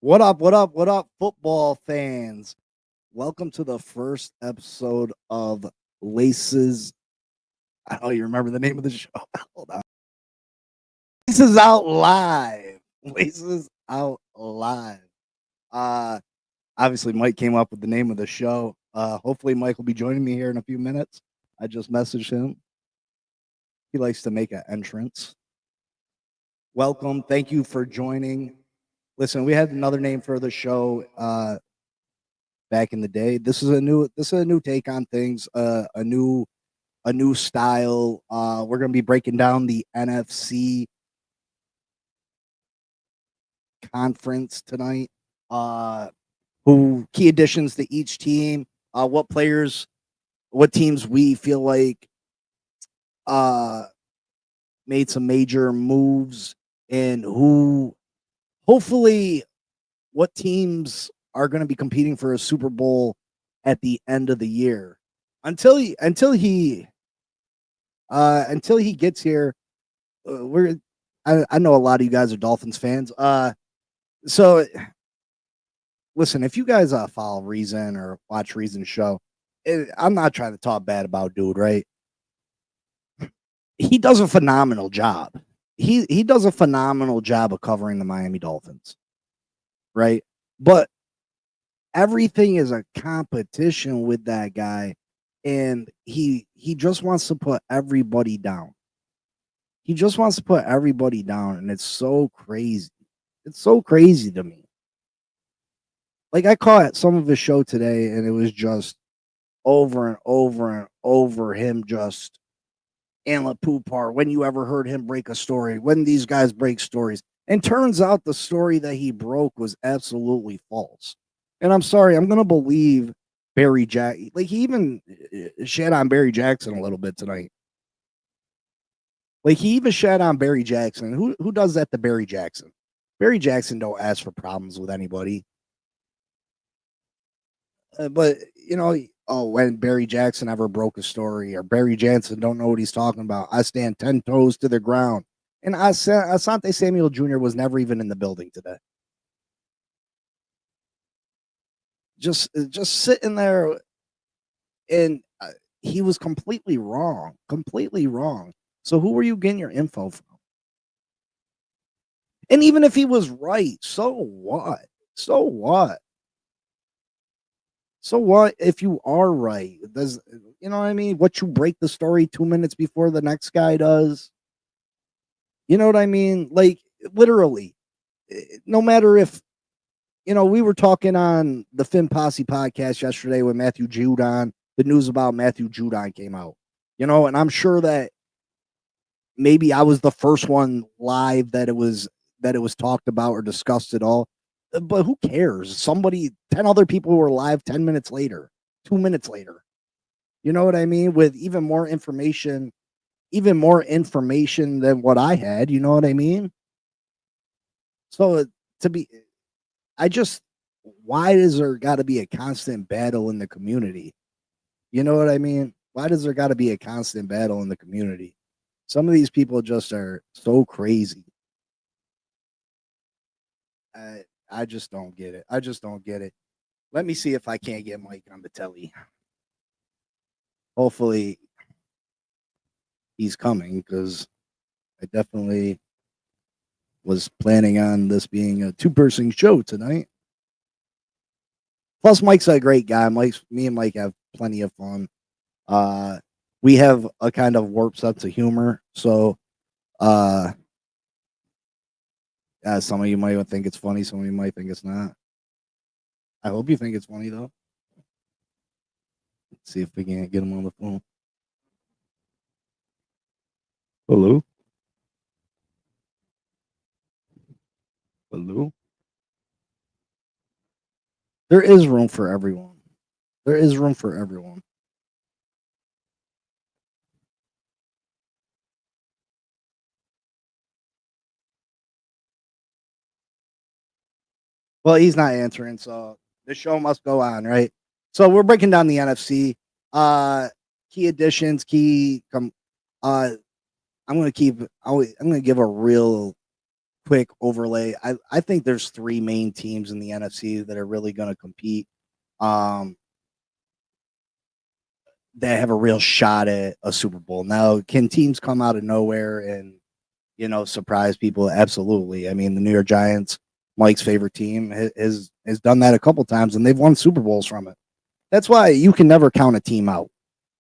What up? What up? What up, football fans? Welcome to the first episode of LACES. I don't even remember the name of the show. Hold on. LACES Out Live. LACES Out Live. Uh, Obviously, Mike came up with the name of the show. Hopefully, Mike will be joining me here in a few minutes. I just messaged him. He likes to make an entrance. Welcome. Thank you for joining. Listen, we had another name for the show. Back in the day. This is a new take on things, a new style. We're gonna be breaking down the NFC conference tonight. Who key additions to each team, what players, what teams we feel like uh made some major moves, and who hopefully what teams are going to be competing for a Super Bowl at the end of the year. Until he gets here, I know a lot of you guys are Dolphins fans. So listen, if you guys follow Reason or watch Reason's show, I'm not trying to talk bad about dude, right? He does a phenomenal job. He does a phenomenal job of covering the Miami Dolphins, right? But everything is a competition with that guy, and he just wants to put everybody down. He just wants to put everybody down, and it's so crazy. It's so crazy to me. Like, I caught some of his show today, and it was just over and over and over him just Anla Poupar. When you ever heard him break a story? When these guys break stories? And turns out the story that he broke was absolutely false. And I'm sorry, I'm gonna believe Barry Jack. Like, he even shat on Barry Jackson a little bit tonight. Like, he even shat on Barry Jackson. Who does that to Barry Jackson? Barry Jackson don't ask for problems with anybody. But when Barry Jackson ever broke a story, or Barry Jackson don't know what he's talking about, I stand 10 toes to the ground. And Asante Samuel Jr. was never even in the building today. Just sitting there, and he was completely wrong. Completely wrong. So who were you getting your info from? And even if he was right, so what? So what? So what if you are right? Does you know what I mean? What, you break the story 2 minutes before the next guy does? You know what I mean? Like, literally, no matter if we were talking on the Finn Posse podcast yesterday with Matthew Judon. The news about Matthew Judon came out, and I'm sure that maybe I was the first one live that it was talked about or discussed at all. But who cares? 10 other people were live 10 minutes later, 2 minutes later. You know what I mean? With even more information than what I had. You know what I mean? So to be, I just, why does there got to be a constant battle in the community? You know what I mean? Why does there got to be a constant battle in the community? Some of these people just are so crazy. I just don't get it. I just don't get it. Let me see if I can't get Mike on the telly. Hopefully he's coming, because I definitely was planning on this being a 2-person show tonight. Plus, Mike's a great guy. Me and Mike have plenty of fun. We have a kind of warped sense of humor. So, some of you might think it's funny. Some of you might think it's not. I hope you think it's funny, though. Let's see if we can't get him on the phone. Hello? Hello? There is room for everyone. There is room for everyone. Well, he's not answering, so the show must go on, right? So we're breaking down the NFC. Key additions, I'm gonna give a real quick overlay. I think there's three main teams in the NFC that are really going to compete. That have a real shot at a Super Bowl. Now, can teams come out of nowhere and surprise people? Absolutely. I mean, the New York Giants, Mike's favorite team, has done that a couple times, and they've won Super Bowls from it. That's why you can never count a team out.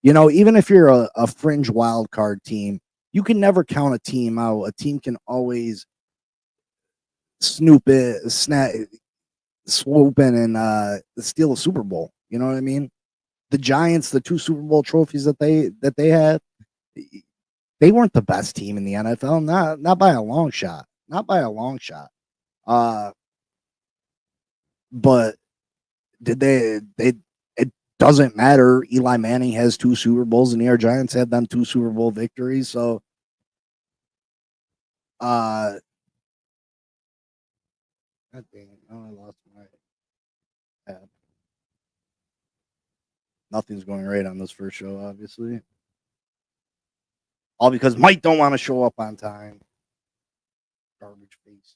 Even if you're a fringe wild card team, you can never count a team out. A team can always swoop in and steal a Super Bowl. You know what I mean? The Giants, the two Super Bowl trophies that they had, they weren't the best team in the NFL, not by a long shot, not by a long shot. But did they? It doesn't matter. Eli Manning has two Super Bowls, and the New York Giants had them two Super Bowl victories. So, God dang it! Oh, I lost my tab. Nothing's going right on this first show, obviously. All because Mike don't want to show up on time. Garbage face.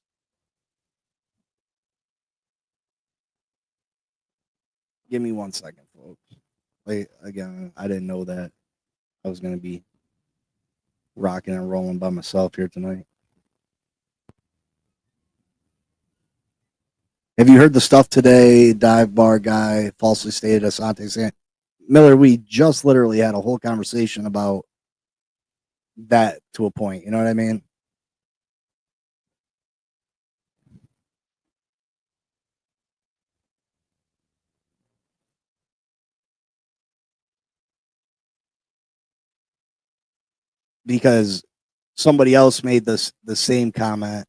Give me 1 second, folks. Wait, again, I didn't know that I was going to be rocking and rolling by myself here tonight. Have you heard the stuff today? Dive bar guy falsely stated Asante saying, Miller, we just literally had a whole conversation about that to a point. You know what I mean? Because somebody else made the same comment.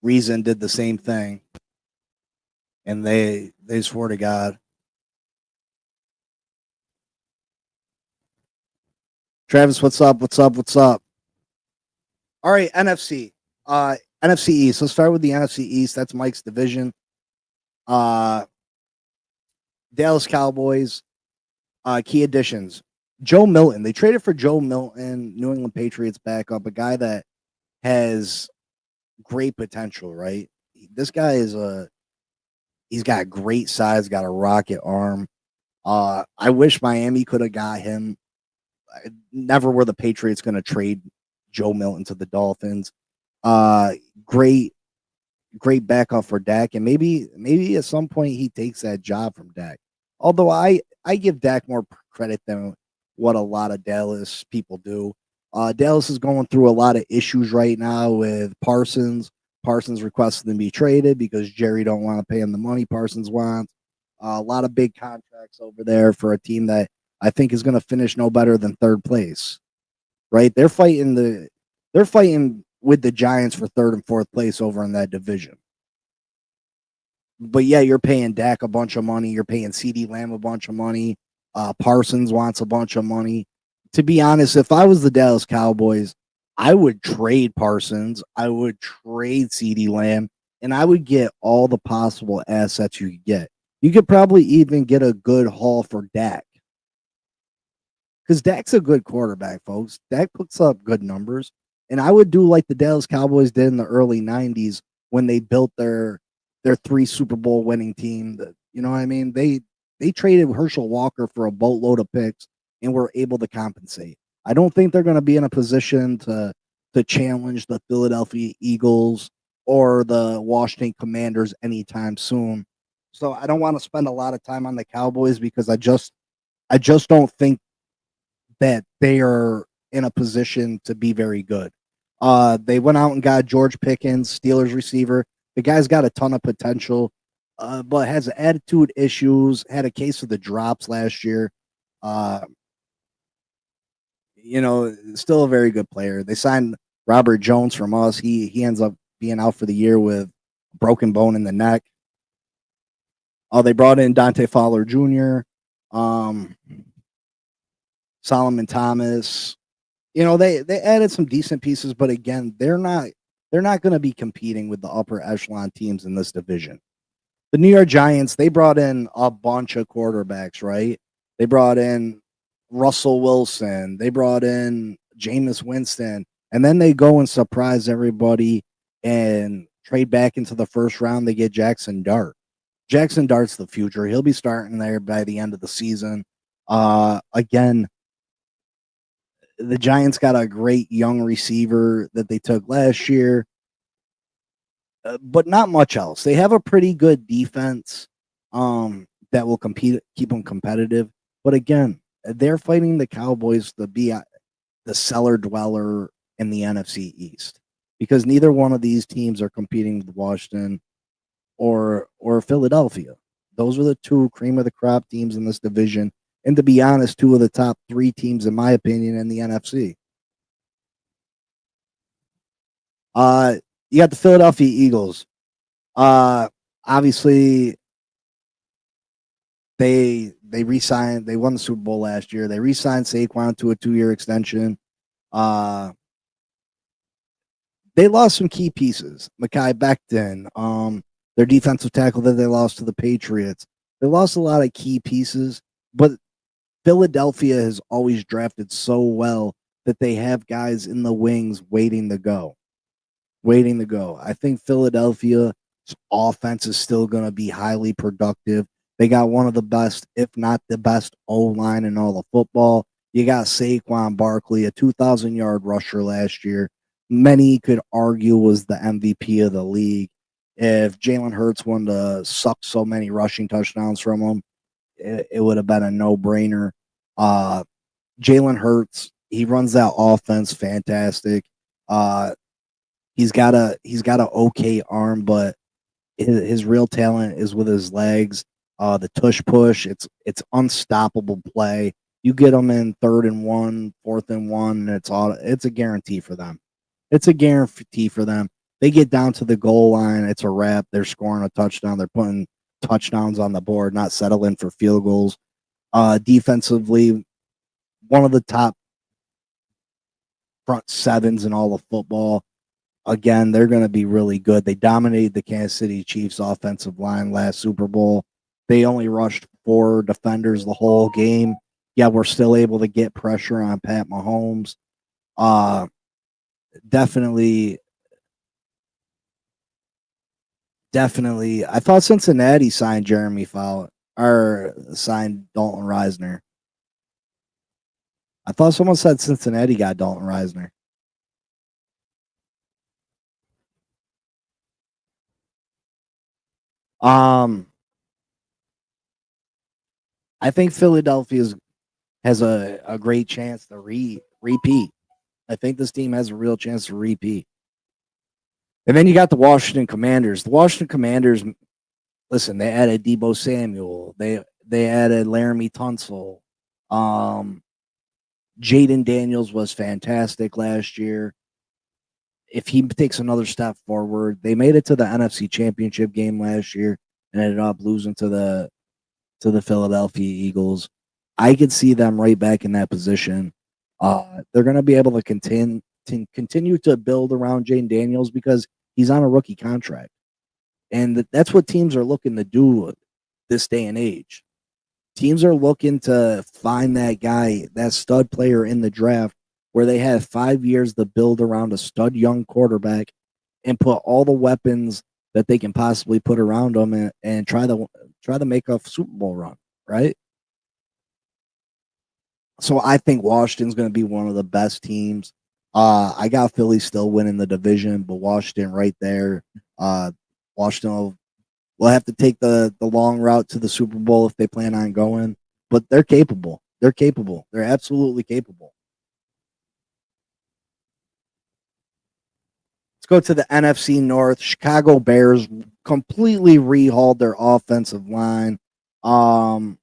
Reason did the same thing. And they swore to God. Travis, what's up? What's up? What's up? All right, NFC. NFC East. Let's start with the NFC East. That's Mike's division. Dallas Cowboys. Key additions. Joe Milton. They traded for Joe Milton, New England Patriots backup, a guy that has great potential, right? This guy he's got great size, got a rocket arm. I wish Miami could have got him. Never were the Patriots going to trade Joe Milton to the Dolphins. Great backup for Dak, and maybe at some point he takes that job from Dak. Although I give Dak more credit than what a lot of Dallas people do. Dallas is going through a lot of issues right now with Parsons. Parsons requested to be traded because Jerry don't want to pay him the money Parsons wants. A lot of big contracts over there for a team that I think is going to finish no better than third place. Right? They're fighting with the Giants for third and fourth place over in that division. But yeah, you're paying Dak a bunch of money. You're paying CeeDee Lamb a bunch of money. Parsons wants a bunch of money. To be honest, if I was the Dallas Cowboys, I would trade Parsons. I would trade CeeDee Lamb, and I would get all the possible assets you could get. You could probably even get a good haul for Dak. Because Dak's a good quarterback, folks. Dak puts up good numbers. And I would do like the Dallas Cowboys did in the early 90s when they built their 3 Super Bowl winning team. You know what I mean? They traded Herschel Walker for a boatload of picks and were able to compensate. I don't think they're going to be in a position to challenge the Philadelphia Eagles or the Washington Commanders anytime soon. So I don't want to spend a lot of time on the Cowboys because I just don't think that they are in a position to be very good. They went out and got George Pickens, Steelers receiver. The guy's got a ton of potential, but has attitude issues, had a case of the drops last year. Still a very good player. They signed Robert Jones from us. He ends up being out for the year with a broken bone in the neck. They brought in Dante Fowler Jr., Solomon Thomas. They added some decent pieces, but again, they're not going to be competing with the upper echelon teams in this division. The New York Giants, they brought in a bunch of quarterbacks, right? They brought in Russell Wilson. They brought in Jameis Winston. and then they go and surprise everybody and trade back into the first round. They get Jackson Dart. Jackson Dart's the future. He'll be starting there by the end of the season. Again, the Giants got a great young receiver that they took last year, but not much else. They have a pretty good defense that will keep them competitive. But again, they're fighting the Cowboys to be the cellar dweller in the NFC East because neither one of these teams are competing with Washington or Philadelphia. Those are the two cream of the crop teams in this division. And to be honest, two of the top three teams, in my opinion, in the NFC. You got the Philadelphia Eagles. Obviously, they re-signed. They won the Super Bowl last year. They re-signed Saquon to a 2-year extension. They lost some key pieces. Mekhi Becton, their defensive tackle that they lost to the Patriots. They lost a lot of key pieces, but Philadelphia has always drafted so well that they have guys in the wings waiting to go. I think Philadelphia's offense is still going to be highly productive. They got one of the best, if not the best, O-line in all of football. You got Saquon Barkley, a 2,000-yard rusher last year. Many could argue was the MVP of the league. If Jalen Hurts wanted to suck so many rushing touchdowns from him, it would have been a no-brainer. Jalen Hurts, he runs that offense fantastic. He's got a okay arm, but his real talent is with his legs. The tush push, it's unstoppable play. You get them in 3rd and 1, 4th and 1, and it's a guarantee for them. They get down to the goal line, it's a wrap. They're scoring a touchdown. They're putting touchdowns on the board, not settling for field goals. Defensively, one of the top front sevens in all of football. Again, they're going to be really good. They dominated the Kansas City Chiefs offensive line last Super Bowl. They only rushed 4 defenders the whole game. Yeah, we're still able to get pressure on Pat Mahomes. Definitely. I thought Cincinnati signed Jeremy Fowler or signed Dalton Reisner. I thought someone said Cincinnati got Dalton Reisner. I think Philadelphia has a great chance to repeat. I think this team has a real chance to repeat. And then you got the Washington Commanders. The Washington Commanders, listen, they added Deebo Samuel. They added Laramie Tunsil. Jaden Daniels was fantastic last year. If he takes another step forward, they made it to the NFC Championship game last year and ended up losing to the Philadelphia Eagles. I could see them right back in that position. They're going to be able to continue to build around Jaden Daniels because he's on a rookie contract. And that's what teams are looking to do this day and age. Teams are looking to find that guy, that stud player in the draft where they have 5 years to build around a stud young quarterback and put all the weapons that they can possibly put around them and try to make a Super Bowl run, right? So I think Washington's going to be one of the best teams. I got Philly still winning the division, but Washington right there. Washington will have to take the long route to the Super Bowl if they plan on going, but they're capable. They're absolutely capable. Let's go to the NFC North. Chicago Bears completely rehauled their offensive line. Brought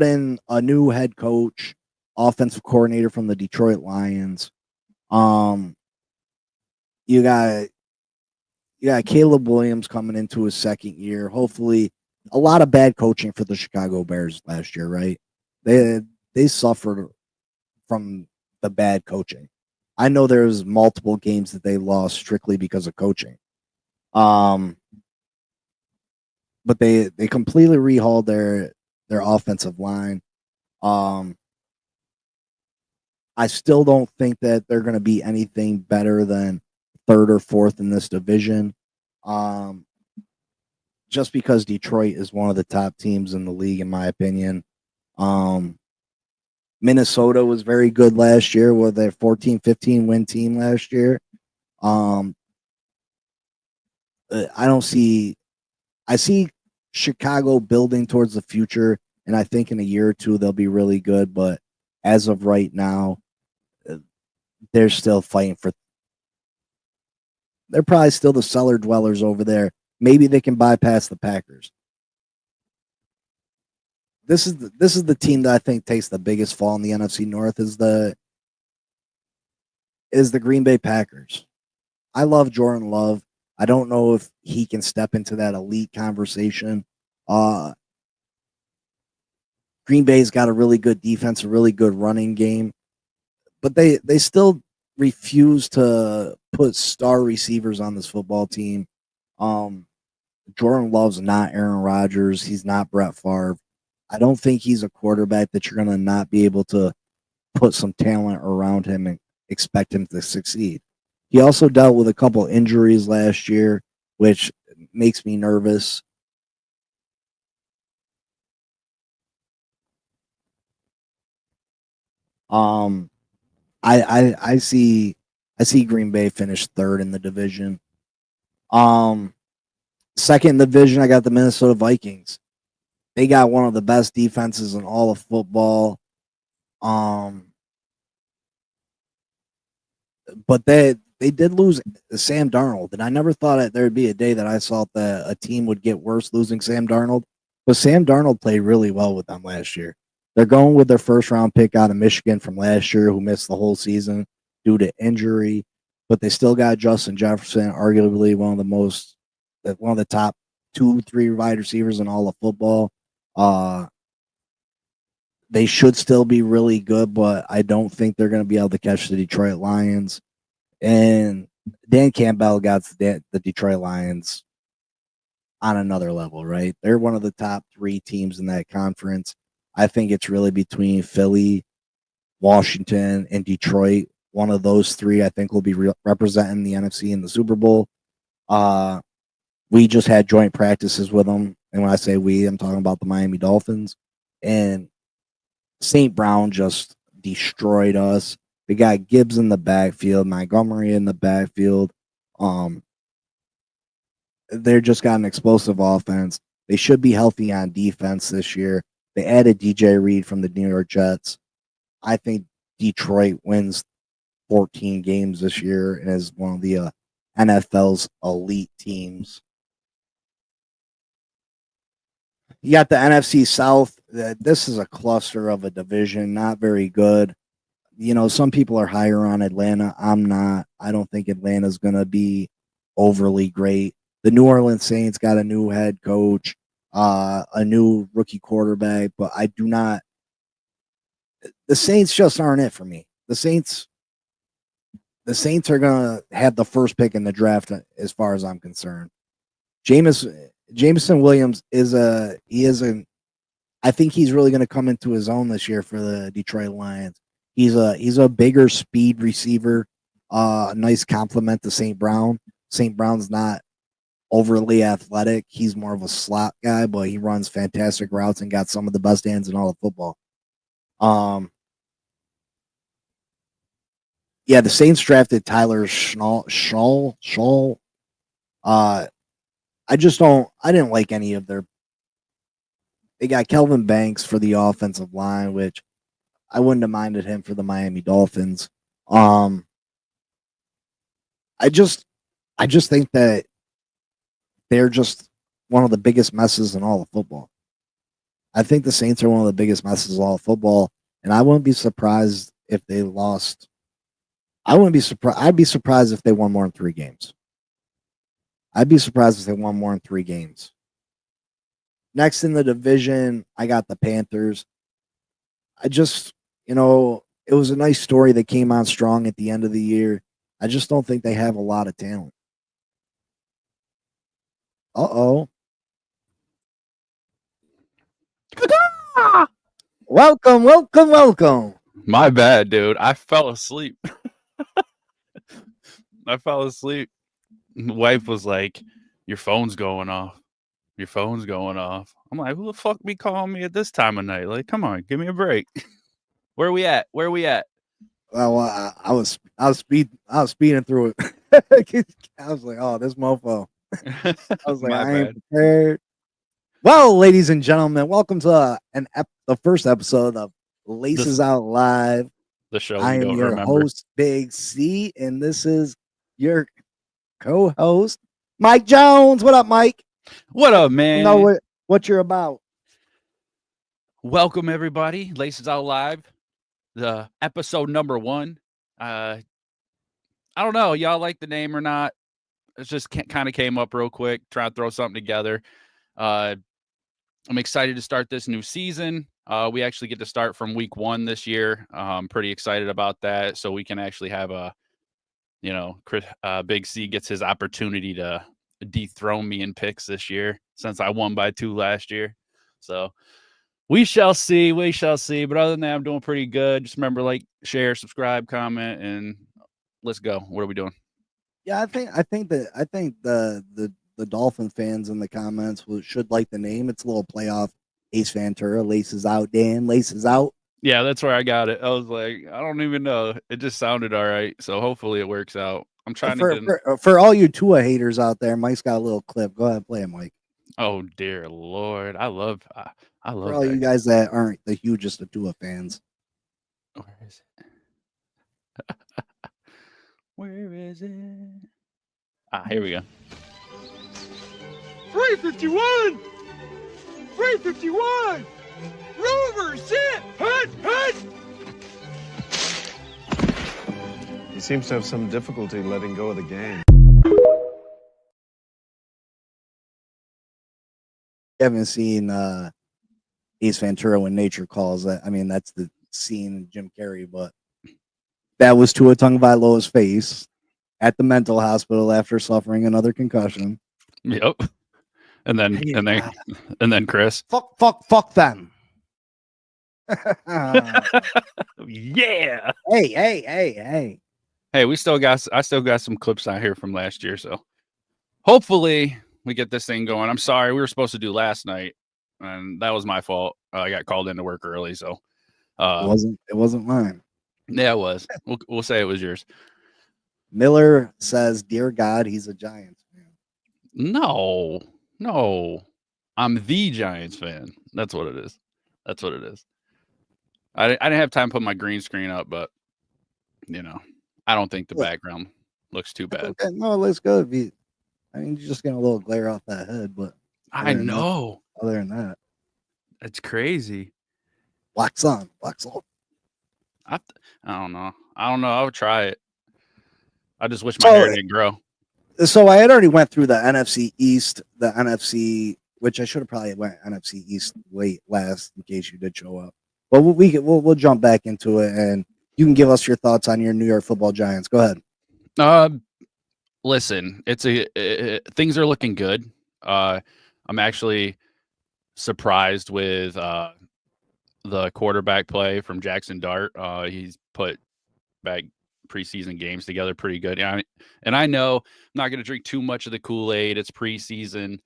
in a new head coach, offensive coordinator from the Detroit Lions. You got Caleb Williams coming into his second year. Hopefully, a lot of bad coaching for the Chicago Bears last year, right? They suffered from the bad coaching. I know there's multiple games that they lost strictly because of coaching. But they completely rehauled their offensive line. I still don't think that they're going to be anything better than third or fourth in this division. Um, just because Detroit is one of the top teams in the league, in my opinion. Um, Minnesota was very good last year with a 14-15 win team last year. Um, I don't see, I see Chicago building towards the future, and I think in a year or two they'll be really good. But as of right now, uh, they're still fighting for. They're probably still the cellar dwellers over there. Maybe they can bypass the Packers. This is the team that I think takes the biggest fall in the NFC North is the Green Bay Packers. I love Jordan Love. I don't know if he can step into that elite conversation. Uh, Green Bay's got a really good defense, a really good running game, but they still refuse to put star receivers on this football team. Um, Jordan Love's not Aaron Rodgers. He's not Brett Favre. I don't think he's a quarterback that you're going to not be able to put some talent around him and expect him to succeed. He also dealt with a couple injuries last year, which makes me nervous. Um, I see Green Bay finish third in the division. Um, second in the division, I got the Minnesota Vikings. They got one of the best defenses in all of football. Um, but they did lose Sam Darnold, and I never thought that there'd be a day that I saw that a team would get worse losing Sam Darnold. But Sam Darnold played really well with them last year. They're going with their first round pick out of Michigan from last year, who missed the whole season due to injury. But they still got Justin Jefferson, arguably one of the top 2-3 wide receivers in all of football. Uh, they should still be really good, but I don't think they're going to be able to catch the Detroit Lions. And Dan Campbell got the Detroit Lions on another level, right? They're one of the top 3 teams in that conference. I think it's really between Philly, Washington, and Detroit. One of those 3, I think, will be representing the NFC in the Super Bowl. Uh, we just had joint practices with them. And when I say we, I'm talking about the Miami Dolphins. And St. Brown just destroyed us. We got Gibbs in the backfield, Montgomery in the backfield. Um, they're just got an explosive offense. They should be healthy on defense this year. They added DJ Reed from the New York Jets. I think Detroit wins 14 games this year and is one of the NFL's elite teams. You got the NFC South. This is a cluster of a division, not very good. Some people are higher on Atlanta. I'm not. I don't think Atlanta's going to be overly great. The New Orleans Saints got a new head coach, a new rookie quarterback, but I do not. The Saints just aren't it for me. The Saints are going to have the first pick in the draft, as far as I'm concerned. Jameson Williams I think he's really going to come into his own this year for the Detroit Lions. He's a bigger speed receiver, a nice compliment to St. Brown. St. Brown's not overly athletic. He's more of a slot guy, but he runs fantastic routes and got some of the best hands in all of football. Um, yeah, the Saints drafted Tyler Scholl. Uh, I didn't like any of their. They got Kelvin Banks for the offensive line, which I wouldn't have minded him for the Miami Dolphins. Um, I just, I just think that they're just one of the biggest messes in all of football. I think the Saints are one of the biggest messes in all of football, and I wouldn't be surprised if they lost. I wouldn't be surprised. I'd be surprised if they won more than 3 games. I'd be surprised if they won more than 3 games. Next in the division, I got the Panthers. I just, it was a nice story that came on strong at the end of the year. I just don't think they have a lot of talent. Uh-oh. Welcome, welcome, welcome. My bad, dude. I fell asleep. I fell asleep. My wife was like, "Your phone's going off. Your phone's going off." I'm like, "Who the fuck be calling me at this time of night? Like, come on, give me a break." Where we at? Where we at? Well, I was speeding through it. I was like, oh, this mofo. I was like, My I ain't bad. prepared. Well, ladies and gentlemen, welcome to the first episode of Laces This Out Live. the show I we am don't your remember. host, Big C, and this is your co-host, Mike Jones. What up, Mike? What up, You man? know what you're about. Welcome everybody. Laces Out Live, the episode number 1. I don't know, y'all like the name or not? It just kind of came up real quick. Trying to throw something together. I'm excited to start this new season. We actually get to start from week 1 this year. I'm pretty excited about that. So we can actually have Big C gets his opportunity to dethrone me in picks this year since I won by 2 last year. So we shall see. We shall see. But other than that, I'm doing pretty good. Just remember, like, share, subscribe, comment, and let's go. What are we doing? Yeah, I think the Dolphin fans in the comments should like the name. It's a little playoff. Ace Ventura, Laces Out, Dan, Laces Out. Yeah, that's where I got it. I was like, I don't even know. It just sounded all right. So hopefully it works out. I'm trying to get For all you Tua haters out there, Mike's got a little clip. Go ahead, play it, Mike. Oh dear Lord. I love For all that. you guys that aren't the hugest of Tua fans. Where is it? Where is it? Here we go. 351! 351! Rover, sit! Hut! Hut! He seems to have some difficulty letting go of the game. I haven't seen Ace Ventura when nature calls. That I mean, that's the scene in Jim Carrey, but that was Tua Tagovailoa's face at the mental hospital after suffering another concussion. Yep. And then Chris. Fuck them. Yeah. Hey. Hey, I still got some clips out here from last year, so hopefully we get this thing going. I'm sorry, we were supposed to do last night, and that was my fault. I got called into work early, so it wasn't mine. Yeah, it was. We'll say it was yours. Miller says, "Dear God, he's a Giants fan." No, I'm the Giants fan. That's what it is. I didn't have time to put my green screen up, but I don't think the background looks too bad. Okay, no, let's go. You're just getting a little glare off that head, but I know. Other than that, it's crazy. Wax on. I don't know. I would try it. I just wish my hair didn't grow. So I had already went through the NFC East, which I should have probably went NFC East late last in case you did show up. But we'll jump back into it, and you can give us your thoughts on your New York Football Giants. Go ahead. Listen, things are looking good. I'm actually surprised with the quarterback play from Jackson Dart. He's put back preseason games together pretty good. And I know I'm not going to drink too much of the Kool-Aid. It's preseason.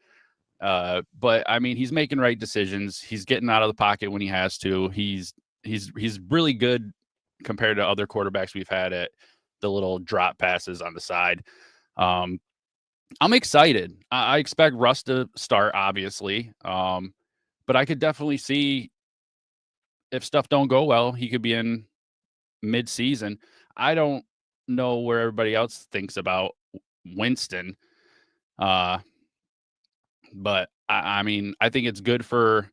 But I mean, he's making right decisions. He's getting out of the pocket when he has to. He's really good compared to other quarterbacks we've had at the little drop passes on the side. I'm excited. I expect Russ to start, obviously. But I could definitely see if stuff don't go well, he could be in mid-season. I don't know where everybody else thinks about Winston. But I mean, I think it's good for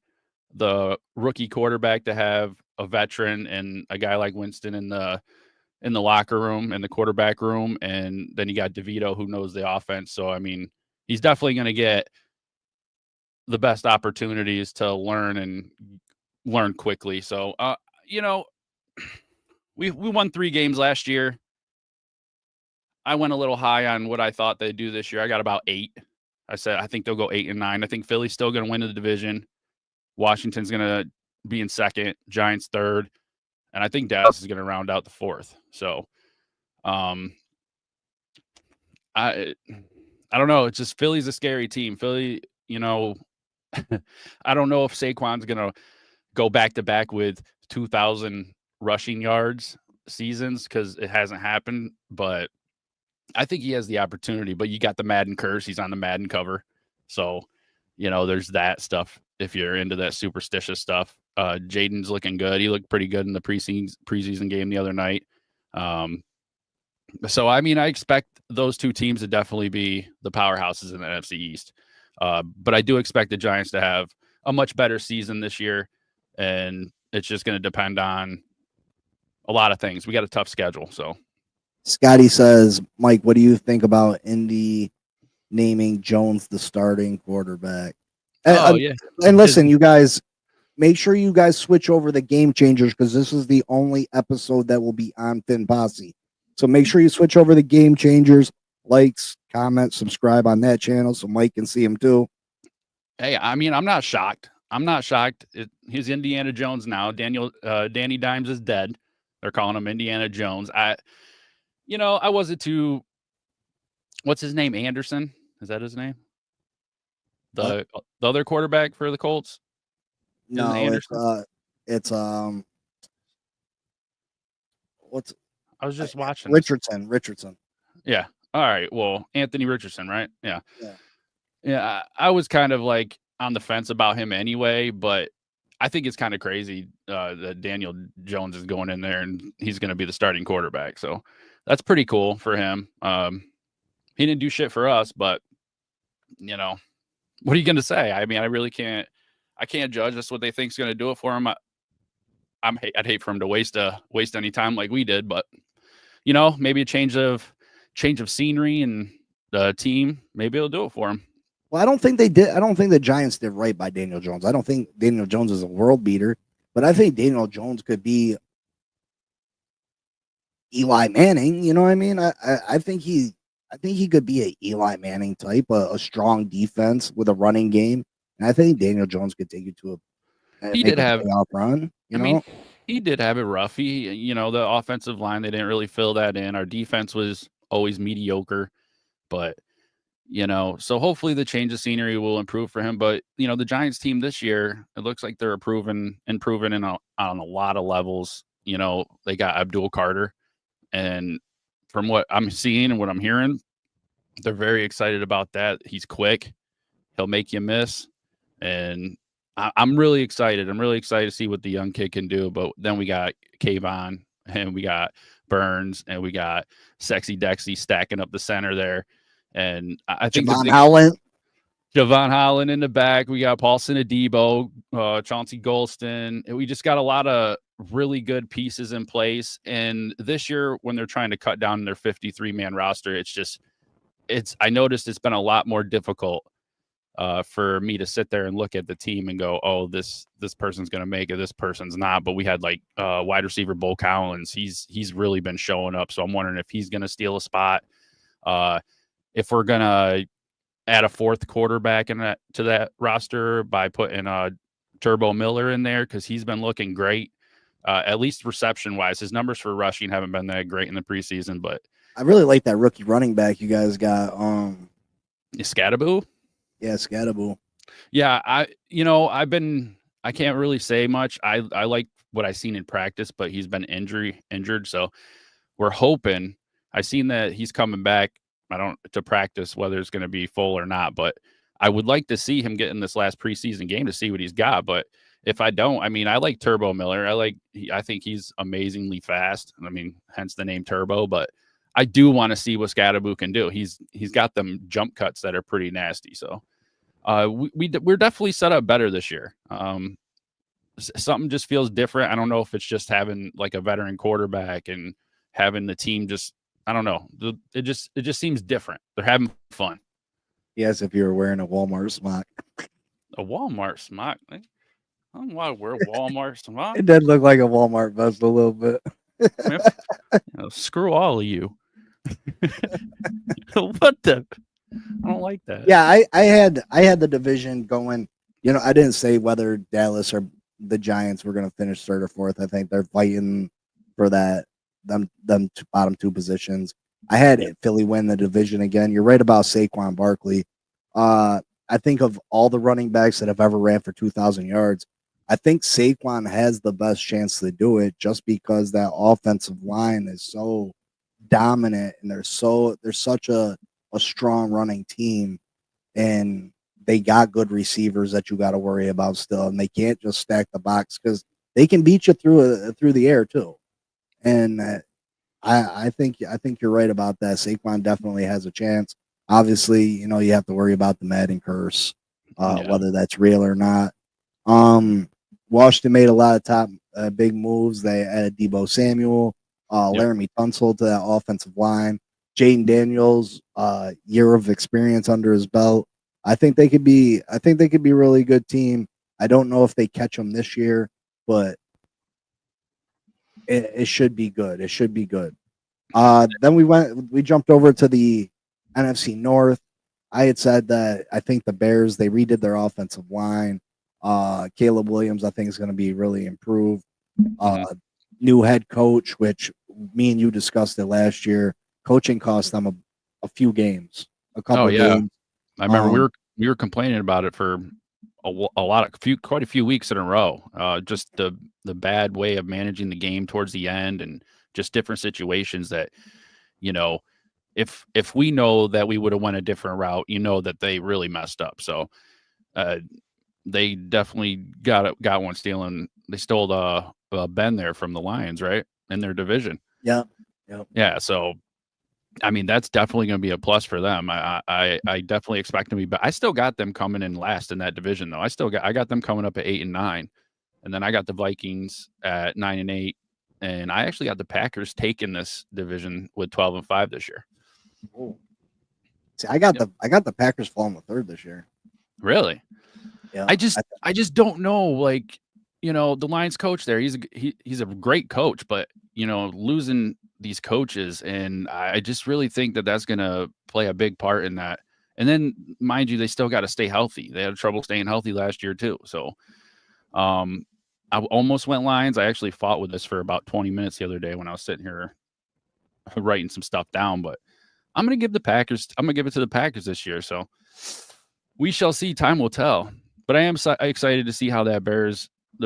the rookie quarterback to have a veteran and a guy like Winston in the locker room and the quarterback room. And then you got DeVito, who knows the offense. So, I mean, he's definitely going to get the best opportunities to learn quickly. So, we won 3 games last year. I went a little high on what I thought they'd do this year. I got about 8. I said, I think they'll go 8-9. I think Philly's still going to win the division. Washington's going to be in second, Giants third. and I think Dallas is going to round out the 4th. So, I don't know. It's just Philly's a scary team. Philly, I don't know if Saquon's going to go back to back with 2,000 rushing yards seasons because it hasn't happened, but I think he has the opportunity. But you got the Madden curse. He's on the Madden cover. So, there's that stuff if you're into that superstitious stuff. Jaden's looking good. He looked pretty good in the preseason game the other night. So, I mean, I expect those two teams to definitely be the powerhouses in the NFC East. But I do expect the Giants to have a much better season this year, and it's just going to depend on a lot of things. We got a tough schedule. So, Scotty says, Mike, what do you think about Indy naming Jones the starting quarterback? Yeah. And listen, you guys, make sure you guys switch over the Game Changers because this is the only episode that will be on Fin Posse. So make sure you switch over the Game Changers, likes, comment, subscribe on that channel so Mike can see them too. Hey, I mean, I'm not shocked. He's Indiana Jones now. Danny Dimes is dead. They're calling him Indiana Jones. I wasn't too. What's his name? Anderson? Is that his name? The other quarterback for the Colts? No, it's what's I was just watching Richardson. Yeah. All right. Well, Anthony Richardson, right? Yeah. Yeah. I was kind of like on the fence about him anyway, but I think it's kind of crazy that Daniel Jones is going in there and he's going to be the starting quarterback. So that's pretty cool for him. He didn't do shit for us, but what are you going to say? I mean, I can't judge. That's what they think is going to do it for him. I'd hate for him to waste any time like we did, but maybe a change of scenery and the team, maybe it'll do it for him. Well, I don't think they did. I don't think the Giants did right by Daniel Jones. I don't think Daniel Jones is a world beater, but I think Daniel Jones could be Eli Manning. You know what I mean? I think he could be a Eli Manning type, a strong defense with a running game, and I think Daniel Jones could take you to he did have playoff run. I mean, he did have it rough. The offensive line, they didn't really fill that in. Our defense was always mediocre, but so hopefully the change of scenery will improve for him. But the Giants team this year, it looks like they're improving on a lot of levels. They got Abdul Carter, and from what I'm seeing and what I'm hearing, they're very excited about that. He's quick, he'll make you miss, and I'm really excited. I'm really excited to see what the young kid can do. But then we got Kayvon, and we got Burns, and we got Sexy Dexy stacking up the center there. And I think Javon Holland in the back. We got Paulson Adebo, Chauncey Golston. We just got a lot of really good pieces in place. And this year, when they're trying to cut down their 53-man roster, I noticed it's been a lot more difficult for me to sit there and look at the team and go, oh, this person's going to make it, this person's not. But we had wide receiver Bo Collins. He's really been showing up. So I'm wondering if he's going to steal a spot. If we're going to add a fourth quarterback to that roster by putting Turbo Miller in there, because he's been looking great, at least reception-wise. His numbers for rushing haven't been that great in the preseason, but I really like that rookie running back you guys got. Scattaboo? Yeah, Scattaboo. Yeah, I can't really say much. I like what I've seen in practice, but he's been injured, so we're hoping. I seen that he's coming back. To practice, whether it's going to be full or not, but I would like to see him get in this last preseason game to see what he's got. But if I don't, I like Turbo Miller. I think he's amazingly fast. Hence the name Turbo. But I do want to see what Scattaboo can do. He's got them jump cuts that are pretty nasty. So we're definitely set up better this year. Something just feels different. I don't know if it's just having a veteran quarterback and having the team just. I don't know. It just seems different. They're having fun. Yes, if you're wearing a Walmart smock. A Walmart smock? I don't want to wear a Walmart smock. It did look like a Walmart vest a little bit. Screw all of you. What the? I don't like that. Yeah, I had the division going. I didn't say whether Dallas or the Giants were going to finish third or fourth. I think they're fighting for them bottom two positions. I had Philly win the division again. You're right about Saquon Barkley. I think of all the running backs that have ever ran for 2,000 yards, I think Saquon has the best chance to do it just because that offensive line is so dominant and they're such a strong running team, and they got good receivers that you got to worry about still, and they can't just stack the box because they can beat you through the air too. And I think you're right about that. Saquon definitely has a chance. Obviously, you have to worry about the Madden curse, whether that's real or not. Washington made a lot of top big moves. They added Deebo Samuel, Laramie Tunsil to that offensive line. Jaden Daniels, year of experience under his belt. I think they could be a really good team. I don't know if they catch them this year, but it should be good. It should be good. Then we jumped over to the NFC North. I had said that I think the Bears, they redid their offensive line. Caleb Williams, I think, is going to be really improved. New head coach, which me and you discussed it last year. Coaching cost them a few games, a couple of games. I remember we were complaining about it for quite a few weeks in a row. Just the bad way of managing the game towards the end, and just different situations that, if we know that we would have went a different route, that they really messed up. So they definitely got one stealing. They stole Ben there from the Lions, right, in their division. Yeah. Yeah. So, I mean, that's definitely going to be a plus for them. I definitely expect them to be, but I still got them coming in last in that division, though. I got them coming up at 8-9, and then I got the Vikings at 9-8, and I actually got the Packers taking this division with 12-5 this year. Oh. See, I got the Packers falling to third this year. Really? Yeah. I just don't know. Like, the Lions coach there, he's a great coach, but losing these coaches, and I just really think that that's going to play a big part in that. And then, mind you, they still got to stay healthy. They had trouble staying healthy last year too. So, I almost went Lions. I actually fought with this for about 20 minutes the other day when I was sitting here writing some stuff down. But I'm going to give it to the Packers this year. So we shall see. Time will tell. But I am excited to see how the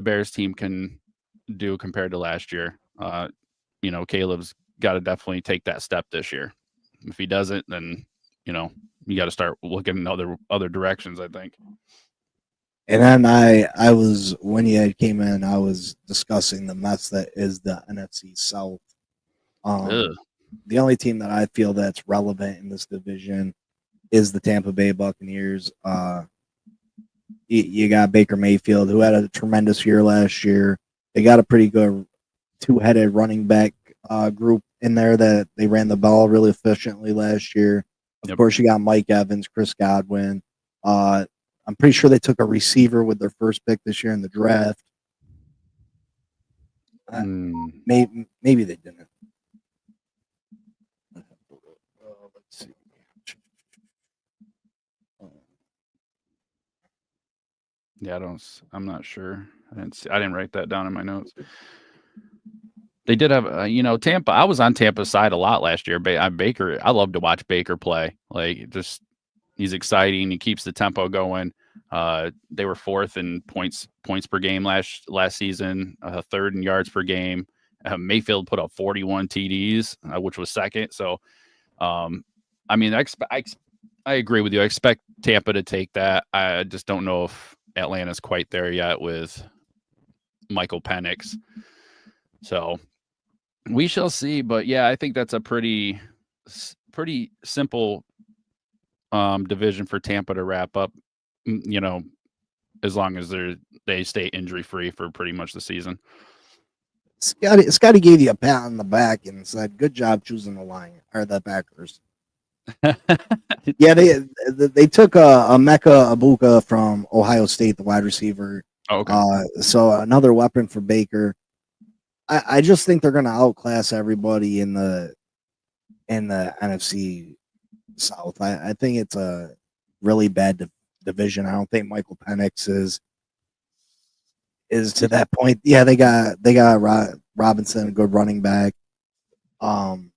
Bears team can do compared to last year. Caleb's got to definitely take that step this year. If he doesn't, then you got to start looking in other directions, I think. And then I was, when you came in, I was discussing the mess that is the NFC South. The only team that I feel that's relevant in this division is the Tampa Bay Buccaneers. You got Baker Mayfield, who had a tremendous year last year. They got a pretty good two-headed running back group in there that they ran the ball really efficiently last year. Of course, you got Mike Evans, Chris Godwin. I'm pretty sure they took a receiver with their first pick this year in the draft. Maybe they didn't. Let's see. Yeah, I'm not sure. I didn't write that down in my notes. They did have, Tampa. I was on Tampa's side a lot last year. Baker, I love to watch Baker play. Like, just he's exciting. He keeps the tempo going. They were fourth in points per game last season, third in yards per game. Mayfield put up 41 TDs, which was second. So, I mean, I agree with you. I expect Tampa to take that. I just don't know if Atlanta's quite there yet with Michael Penix. So we shall see. But yeah, I think that's a pretty simple division for Tampa to wrap up, as long as they stay injury free for pretty much the season. Scotty gave you a pat on the back and said, "Good job choosing the Lions or the Packers." Yeah, they took a Mecca Abuka from Ohio State, the wide receiver. Oh, okay. So another weapon for Baker. I just think they're going to outclass everybody in the NFC South. I think it's a really bad division. I don't think Michael Penix is to that point. Yeah, they got Robinson, a good running back. I'm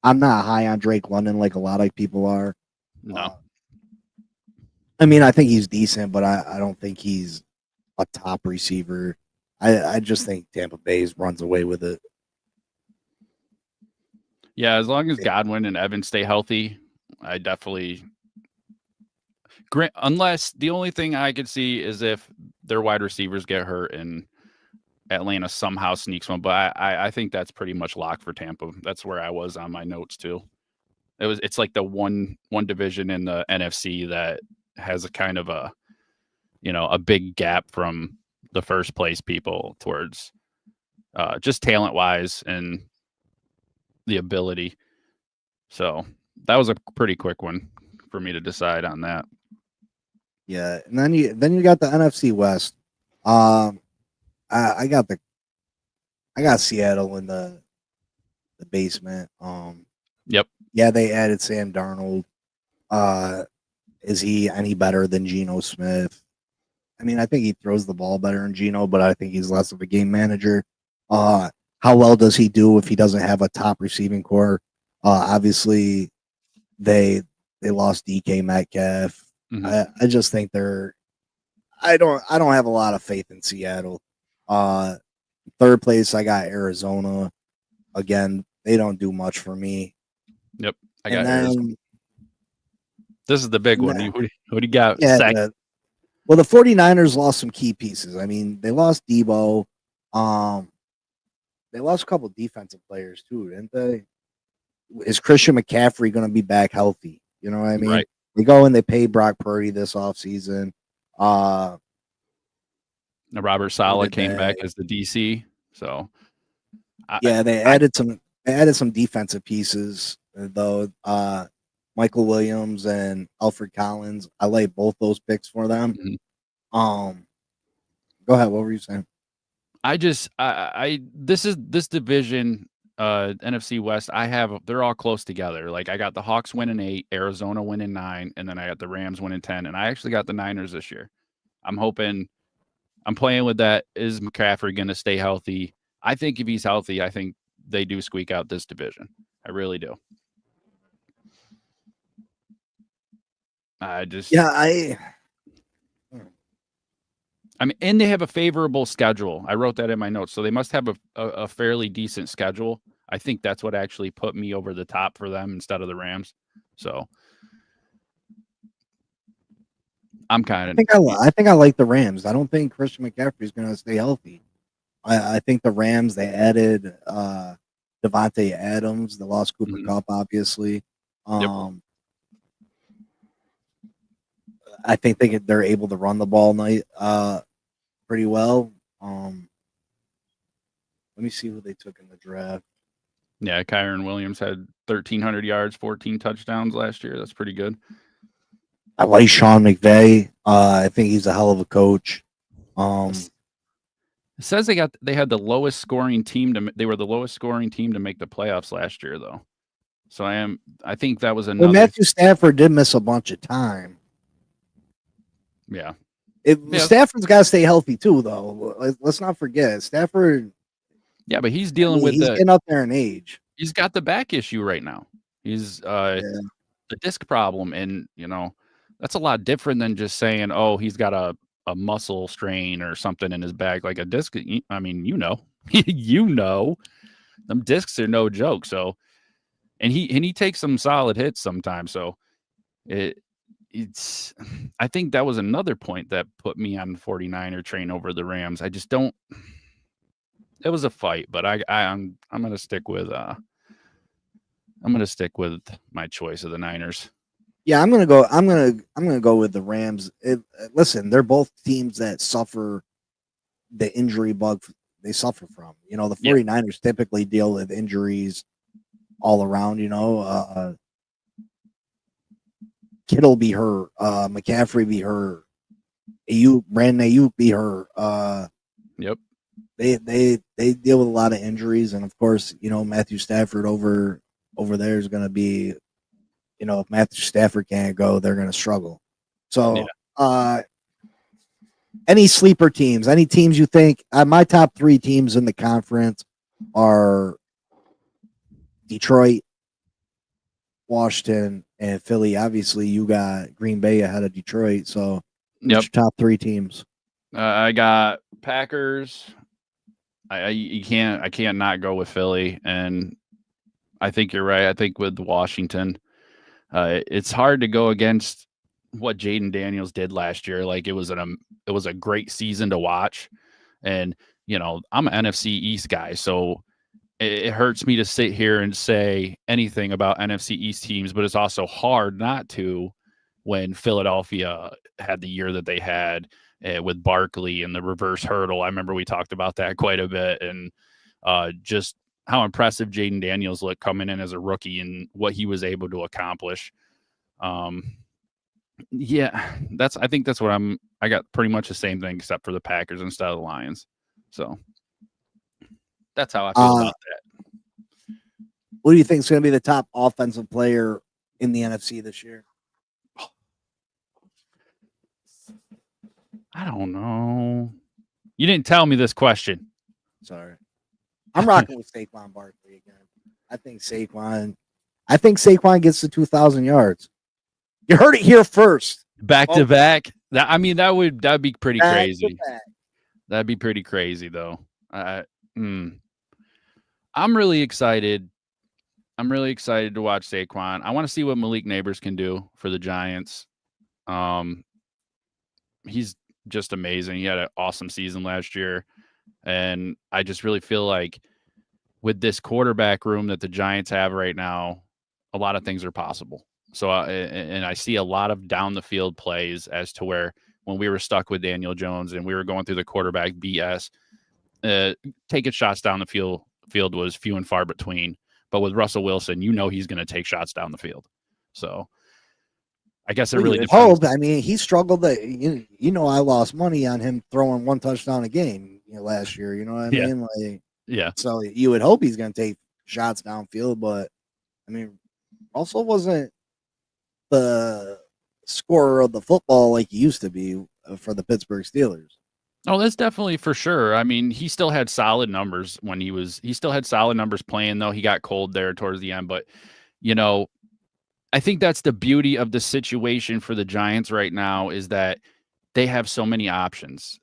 not high on Drake London like a lot of people are. No. I mean, I think he's decent, but I don't think he's a top receiver. I just think Tampa Bay runs away with it. Yeah, as long as Godwin and Evans stay healthy, I definitely. Unless the only thing I could see is if their wide receivers get hurt and Atlanta somehow sneaks one, but I think that's pretty much locked for Tampa. That's where I was on my notes too. It's like the one division in the NFC that has a kind of a big gap from the first place people towards just talent wise and the ability. So that was a pretty quick one for me to decide on that. Yeah, and then you got the NFC West. I got Seattle in the basement. Yep. Yeah, they added Sam Darnold. Is he any better than Geno Smith? I mean, I think he throws the ball better than Geno, but I think he's less of a game manager. How well does he do if he doesn't have a top receiving core? Obviously, they lost DK Metcalf. Mm-hmm. I just think I don't have a lot of faith in Seattle. Third place, I got Arizona. Again, they don't do much for me. Yep, I got Arizona. This is the big one. Who do you got? Yeah, the 49ers lost some key pieces. I mean, they lost Debo. They lost a couple of defensive players too, didn't they? Is Christian McCaffrey going to be back healthy? You know what I mean? Right. They go and they pay Brock Purdy this offseason. Robert Saleh came back as the DC. So they added some defensive pieces though. Michael Williams and Alfred Collins. I like both those picks for them. Mm-hmm. Go ahead. What were you saying? This division, NFC West, they're all close together. Like I got the Hawks winning 8, Arizona winning 9, and then I got the Rams winning 10, and I actually got the Niners this year. I'm playing with that. Is McCaffrey going to stay healthy? I think if he's healthy, I think they do squeak out this division. I really do. I mean, and they have a favorable schedule. I wrote that in my notes. So they must have a fairly decent schedule. I think that's what actually put me over the top for them instead of the Rams. So I'm kind of. I think I like the Rams. I don't think Christian McCaffrey is going to stay healthy. I think the Rams, they added Devontae Adams. They lost Cooper Kupp, obviously. Yep. I think they're able to run the ball pretty well. Let me see who they took in the draft. Yeah, Kyron Williams had 1,300 yards, 14 touchdowns last year. That's pretty good. I like Sean McVay. I think he's a hell of a coach. It says they had the lowest scoring team they were the lowest scoring team to make the playoffs last year, though. So I think that was another. Well, Matthew Stafford did miss a bunch of time. Yeah. Stafford's got to stay healthy too, though. Let's not forget Stafford. Yeah, but he's dealing with getting up there in age. He's got the back issue right now. He's the disc problem, and that's a lot different than just saying, "Oh, he's got a muscle strain or something in his back." Like a disc. I mean, them discs are no joke. So, and he takes some solid hits sometimes. So, I think that was another point that put me on the 49er train over the Rams. I just don't. It was a fight, but I'm gonna stick with my choice of the Niners. Yeah, I'm gonna go with the Rams. Listen, they're both teams that suffer the injury bug they suffer from. The 49ers typically deal with injuries all around. Kittle be hurt, McCaffrey be hurt, Brandon Ayuk be hurt. Yep. They deal with a lot of injuries, and of course, Matthew Stafford over there is going to be, if Matthew Stafford can't go, they're going to struggle. So, Any sleeper teams, any teams you think my top 3 teams in the conference are Detroit, Washington, and Philly. Obviously, you got Green Bay ahead of Detroit. So, Yep. what's your top 3 teams? I got Packers. I can't not go with Philly, and I think you're right. I think with Washington, it's hard to go against what Jaden Daniels did last year. Like it was a great season to watch, and I'm an NFC East guy, so it hurts me to sit here and say anything about NFC East teams, but it's also hard not to when Philadelphia had the year that they had with Barkley and the reverse hurdle. I remember we talked about that quite a bit, and just how impressive Jaden Daniels looked coming in as a rookie and what he was able to accomplish. Yeah, I think that's what I got pretty much the same thing except for the Packers instead of the Lions. So that's how I feel about that. What do you think is going to be the top offensive player in the NFC this year? I don't know. You didn't tell me this question. Sorry. I'm rocking with Saquon Barkley again. I think Saquon gets to 2,000 yards. You heard it here first. Back to back. That'd be pretty crazy. Back. That'd be pretty crazy though. I'm really excited. I'm really excited to watch Saquon. I want to see what Malik Neighbors can do for the Giants. He's just amazing. He had an awesome season last year. And I just really feel like with this quarterback room that the Giants have right now, a lot of things are possible. So, and I see a lot of down the field plays as to where when we were stuck with Daniel Jones and we were going through the quarterback BS, taking shots down the field was few and far between. But with Russell Wilson, he's going to take shots down the field. So I guess it really depends. Hope. I mean, he struggled. I lost money on him throwing 1 touchdown a game last year. You know what I mean? Like, yeah. So you would hope he's going to take shots downfield, but I mean, Russell wasn't the scorer of the football like he used to be for the Pittsburgh Steelers. Oh, that's definitely for sure. I mean, he still had solid numbers when he still had solid numbers playing, though he got cold there towards the end. But, I think that's the beauty of the situation for the Giants right now is that they have so many options,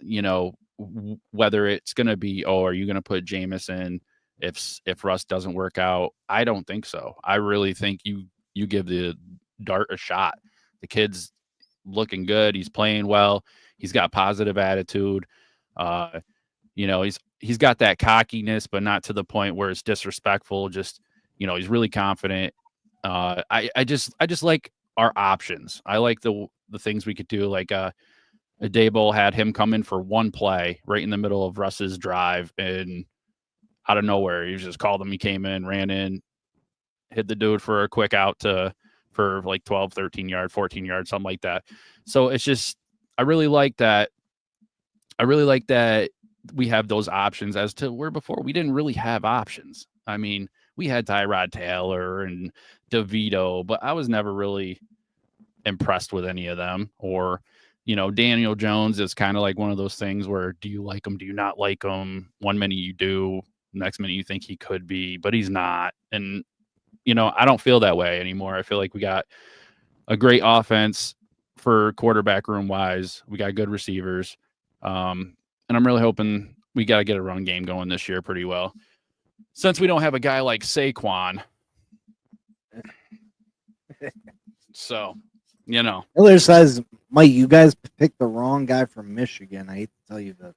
whether it's going to be, are you going to put Jameis in if Russ doesn't work out? I don't think so. I really think you give the dart a shot. The kid's looking good. He's playing well. He's got positive attitude. He's got that cockiness, but not to the point where it's disrespectful. Just, he's really confident. I just like our options. I like the things we could do. Like Daboll had him come in for one play right in the middle of Russ's drive, and out of nowhere, he just called him. He came in, ran in, hit the dude for a quick out for like 12, 13 yards, 14 yards, something like that. So it's just, I really like that. I really like that we have those options as to where before we didn't really have options. I mean, we had Tyrod Taylor and DeVito, but I was never really impressed with any of them. Or, Daniel Jones is kind of like one of those things where do you like him? Do you not like him? One minute you do, next minute you think he could be, but he's not. And, I don't feel that way anymore. I feel like we got a great offense for quarterback room wise. We got good receivers. And I'm really hoping we got to get a run game going this year pretty well. Since we don't have a guy like Saquon. So, Miller says, Mike, you guys picked the wrong guy from Michigan. I hate to tell you that.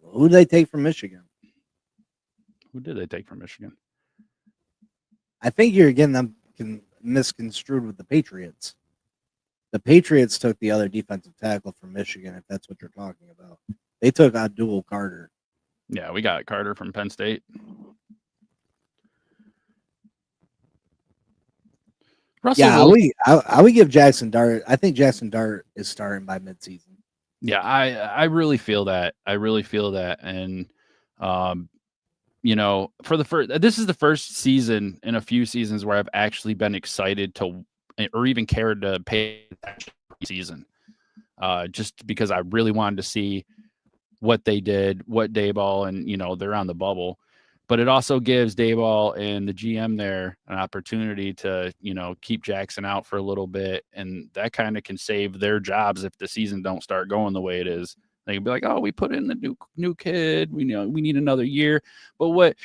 Who did they take from Michigan? Who did they take from Michigan? I think you're getting them misconstrued with the Patriots. The Patriots took the other defensive tackle from Michigan, if that's what you're talking about. They took Abdul Carter. Yeah, we got Carter from Penn State. Russell I would give Jackson Dart. I think Jackson Dart is starting by midseason. Yeah, I really feel that. And for the first, this is the first season in a few seasons where I've actually been excited to, or even cared to pay attention to the season. just because I really wanted to see what they did, what Dayball, and they're on the bubble. But it also gives Dayball and the GM there an opportunity to, keep Jackson out for a little bit, and that kind of can save their jobs if the season don't start going the way it is. They can be like, "Oh, we put in the new kid. We need another year." But what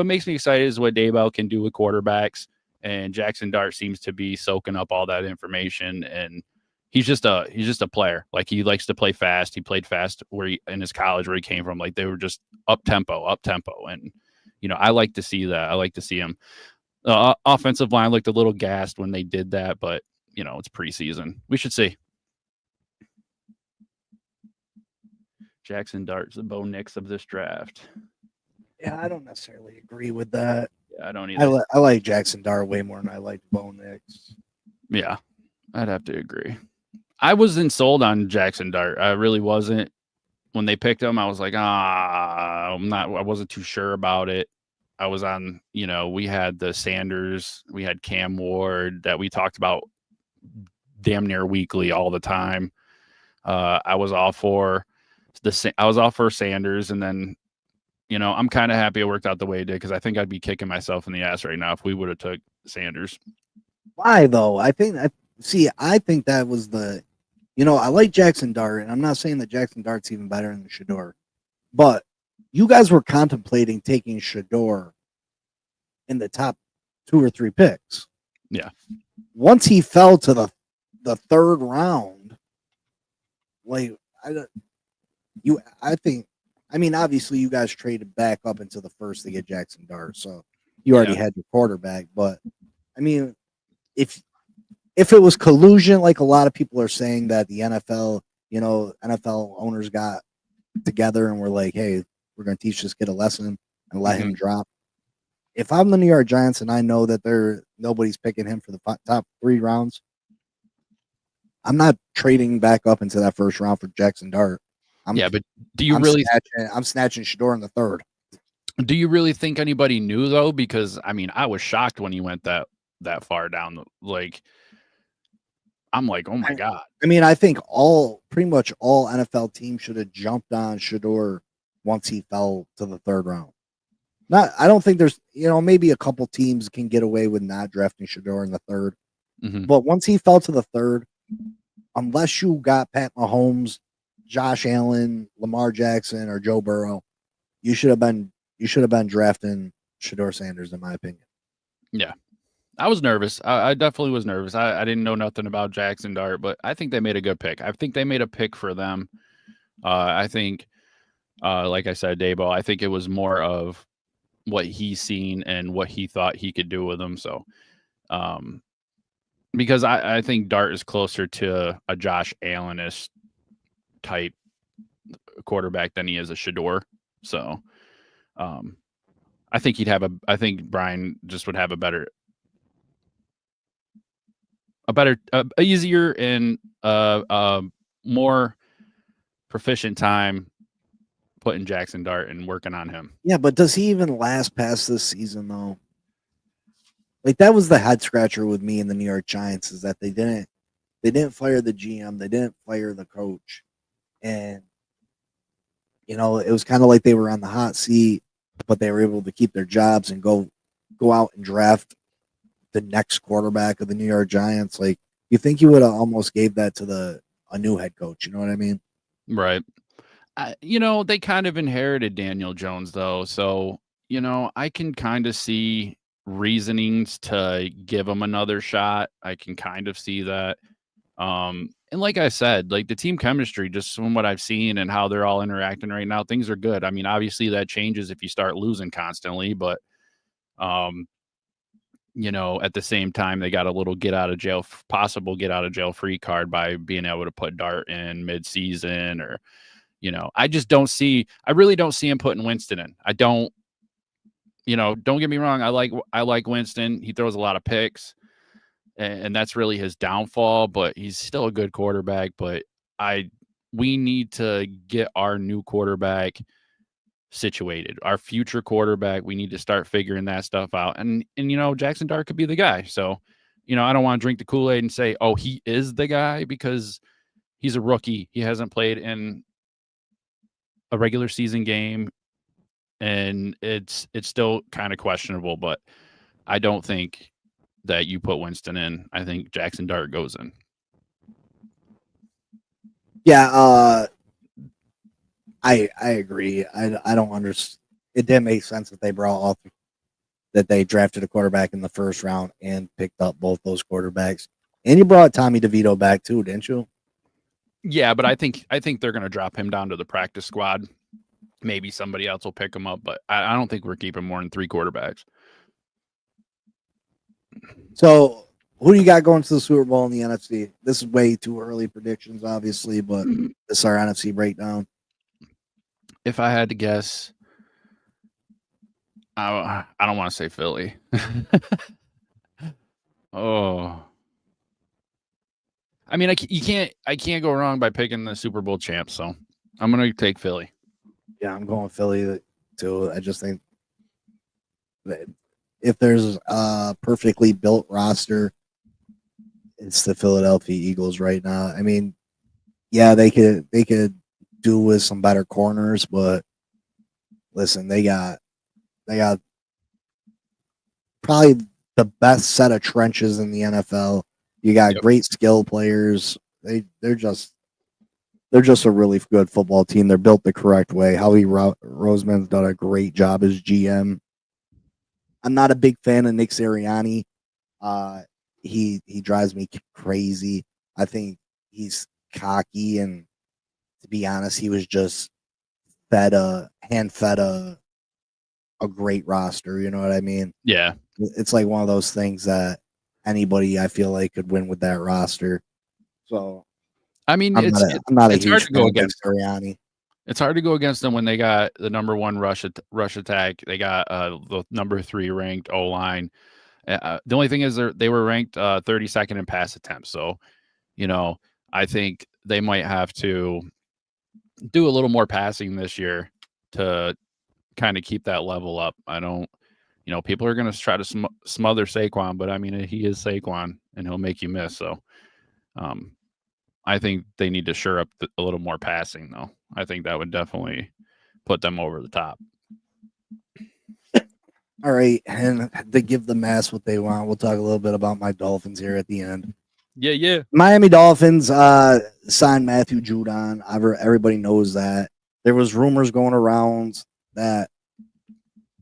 makes me excited is what Dayball can do with quarterbacks, and Jackson Dart seems to be soaking up all that information, and he's just a player. Like, he likes to play fast. He played fast in his college where he came from. Like, they were just up tempo. And, I like to see that. I like to see him. Offensive line looked a little gassed when they did that, but it's preseason. We should see. Jackson Dart's the Bo Nix of this draft. Yeah, I don't necessarily agree with that. Yeah, I don't either. I like Jackson Dart way more than I like Bo Nix. Yeah, I'd have to agree. I wasn't sold on Jackson Dart. I really wasn't. When they picked him, I was like, I wasn't too sure about it. I was on, we had the Sanders, we had Cam Ward that we talked about damn near weekly all the time. I was all for Sanders, and then, I'm kind of happy it worked out the way it did, because I think I'd be kicking myself in the ass right now if we would have took Sanders. Why though? I think that was the, I like Jackson Dart, and I'm not saying that Jackson Dart's even better than Shedeur, but you guys were contemplating taking Shedeur in the top 2 or 3 picks. Yeah. Once he fell to the third round, obviously you guys traded back up into the first to get Jackson Dart, so you already had your quarterback. But if it was collusion, like a lot of people are saying that the NFL owners got together and were like, "Hey, we're going to teach this kid a lesson and let him drop." If I'm the New York Giants and I know that nobody's picking him for the top 3 rounds, I'm not trading back up into that first round for Jackson Dart. But do you I'm snatching Shedeur in the third. Do you really think anybody knew though? Because I was shocked when he went that far down. I'm like, oh my God. I think pretty much all NFL teams should have jumped on Shedeur once he fell to the third round. I don't think there's, maybe a couple teams can get away with not drafting Shedeur in the third. Mm-hmm. But once he fell to the third, unless you got Pat Mahomes, Josh Allen, Lamar Jackson, or Joe Burrow, you should have been drafting Shedeur Sanders, in my opinion. Yeah. I was nervous. I definitely was nervous. I didn't know nothing about Jackson Dart, but I think they made a good pick. I think they made a pick for them. I think, like I said, Dayball, I think it was more of what he's seen and what he thought he could do with them. So, because I think Dart is closer to a Josh Allen-ish type quarterback than he is a Shedeur. So, I think I think Brian just would have a easier and more proficient time putting Jackson Dart and working on him. Yeah, but does he even last past this season though? That was the head scratcher with me and the New York Giants, is that they didn't fire the GM, they didn't fire the coach, and it was kind of like they were on the hot seat, but they were able to keep their jobs and go out and draft the next quarterback of the New York Giants. You think you would have almost gave that to a new head coach? You know what I mean? Right. They kind of inherited Daniel Jones though. So, I can kind of see reasonings to give him another shot. I can kind of see that. And like I said, the team chemistry, just from what I've seen and how they're all interacting right now, things are good. Obviously that changes if you start losing constantly, but, at the same time, they got a little possible get out of jail free card by being able to put Dart in mid-season, or, I really don't see him putting Winston in. I don't, don't get me wrong. I like Winston. He throws a lot of picks, and that's really his downfall, but he's still a good quarterback. But we need to get our new quarterback situated, our future quarterback. We need to start figuring that stuff out. And Jackson Dart could be the guy. So, I don't want to drink the Kool-Aid and say, oh, he is the guy, because He's a rookie. He hasn't played in a regular season game, and it's still kind of questionable, but I don't think that you put Winston in. I think Jackson Dart goes in. Yeah, I agree. I don't understand. It didn't make sense that they brought all that they drafted a quarterback in the first round and picked up both those quarterbacks. And you brought Tommy DeVito back too, didn't you? Yeah, but I think they're going to drop him down to the practice squad. Maybe somebody else will pick him up, but I don't think we're keeping more than 3 quarterbacks. So, who do you got going to the Super Bowl in the NFC? This is way too early predictions, obviously, but this is our NFC breakdown. If I had to guess, I don't want to say Philly. Oh, I mean, I can't go wrong by picking the Super Bowl champs. So I'm gonna take Philly. Yeah, I'm going Philly too. I just think that if there's a perfectly built roster, it's the Philadelphia Eagles right now. I mean, yeah, they could do with some better corners, but listen, they got probably the best set of trenches in the NFL. You got great skill players. They're just a really good football team. They're built the correct way. Howie Roseman's done a great job as GM. I'm not a big fan of Nick Sirianni. He drives me crazy. I think he's cocky, and to be honest, he was just hand fed a great roster. You know what I mean? Yeah. It's like one of those things that anybody I feel like could win with that roster. So I mean, I'm not a huge fan of Sirianni. It's hard to go against them when they got the number 1 rush attack. They got the number 3 ranked O-line. The only thing is they were ranked 32nd in pass attempts. So, I think they might have to do a little more passing this year to kind of keep that level up. I don't, people are going to try to smother Saquon, but I mean, he is Saquon and he'll make you miss. So, I think they need to shore up a little more passing, though. I think that would definitely put them over the top. All right, and to give the mass what they want, we'll talk a little bit about my Dolphins here at the end. Yeah. Miami Dolphins signed Matthew Judon. Everybody knows that. There was rumors going around that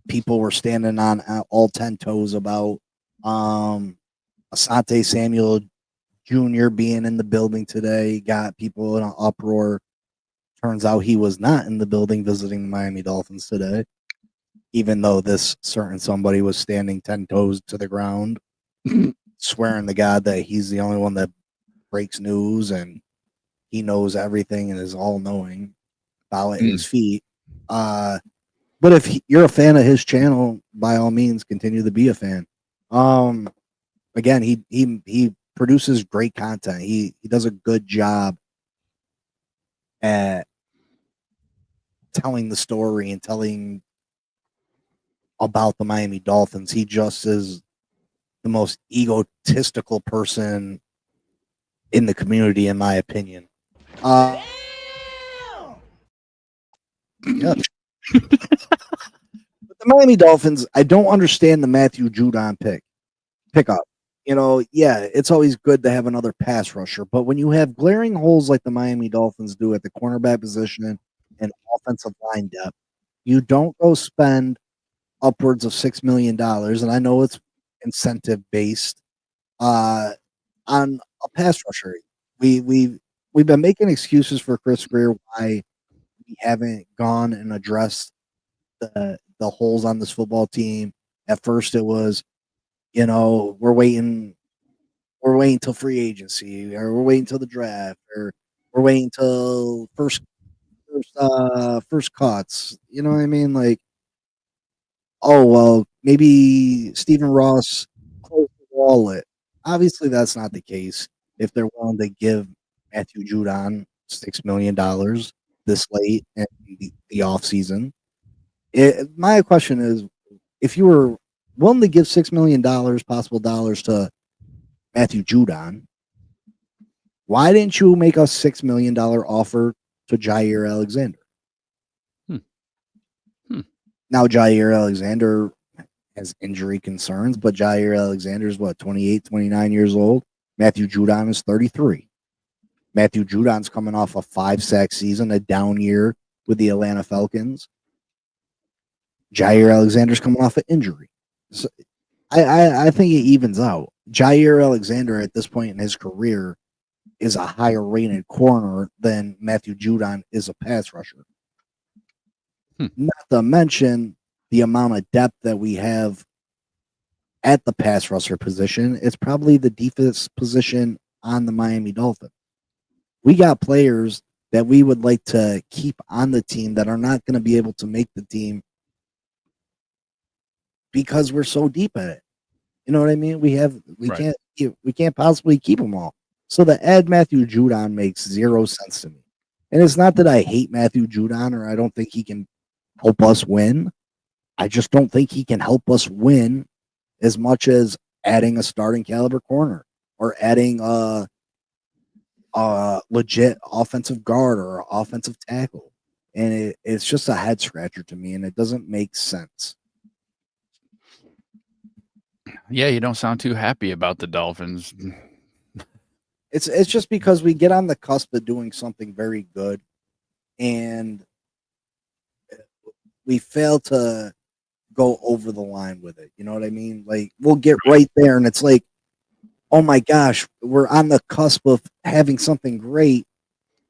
people were standing on all 10 toes about Asante Samuel Jr. being in the building today. Got people in an uproar. Turns out he was not in the building visiting the Miami Dolphins today, even though this certain somebody was standing 10 toes to the ground, swearing to God that he's the only one that breaks news and he knows everything and is all-knowing. Bow at his feet. But if you're a fan of his channel, by all means, continue to be a fan. Again, he produces great content. He does a good job at telling the story and telling about the Miami Dolphins. He just is the most egotistical person in the community, in my opinion. Yeah. The Miami Dolphins, I don't understand the Matthew Judon pickup. Yeah, it's always good to have another pass rusher, but when you have glaring holes like the Miami Dolphins do at the cornerback position and offensive line depth, you don't go spend upwards of $6 million, and I know it's incentive based on a pass rusher. We've been making excuses for Chris Greer why we haven't gone and addressed the holes on this football team. At first, it was, we're waiting till free agency, or we're waiting till the draft, or we're waiting till first cuts. You know what I mean? Like, oh well, maybe Stephen Ross closed the wallet. Obviously, that's not the case. If they're willing to give Matthew Judon $6 million this late in the offseason, my question is, if you were willing to give $6 million possible dollars to Matthew Judon, Why didn't you make a $6 million offer to Jair Alexander? Now, Jair Alexander has injury concerns, but Jair Alexander is 28, 29 years old. Matthew Judon is 33. Matthew Judon's coming off a 5-sack season, a down year with the Atlanta Falcons. Jair Alexander's coming off an injury. So I think it evens out. Jair Alexander at this point in his career is a higher rated corner than Matthew Judon is a pass rusher. Not to mention the amount of depth that we have at the pass rusher position. It's probably the deepest position on the Miami Dolphins. We got players that we would like to keep on the team that are not going to be able to make the team because we're so deep at it. You know what I mean? We can't possibly keep them all. So the add Matthew Judon makes zero sense to me. And it's not that I hate Matthew Judon or I don't think he can help us win. I just don't think he can help us win as much as adding a starting caliber corner or adding a legit offensive guard or offensive tackle. And it's just a head scratcher to me, and it doesn't make sense. Yeah, you don't sound too happy about the Dolphins. It's just because we get on the cusp of doing something very good, and we fail to go over the line with it. You know what I mean? Like, we'll get right there, and it's like, oh my gosh, we're on the cusp of having something great,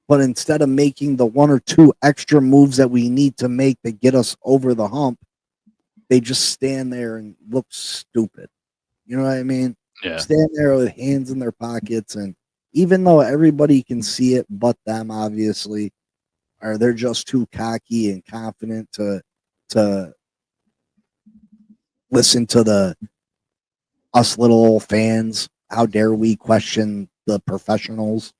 but instead of making the one or two extra moves that we need to make to get us over the hump, they just stand there and look stupid. You know what I mean? Yeah. Stand there with hands in their pockets, and even though everybody can see it but them, obviously, or they're just too cocky and confident to listen to us little old fans. How dare we question the professionals?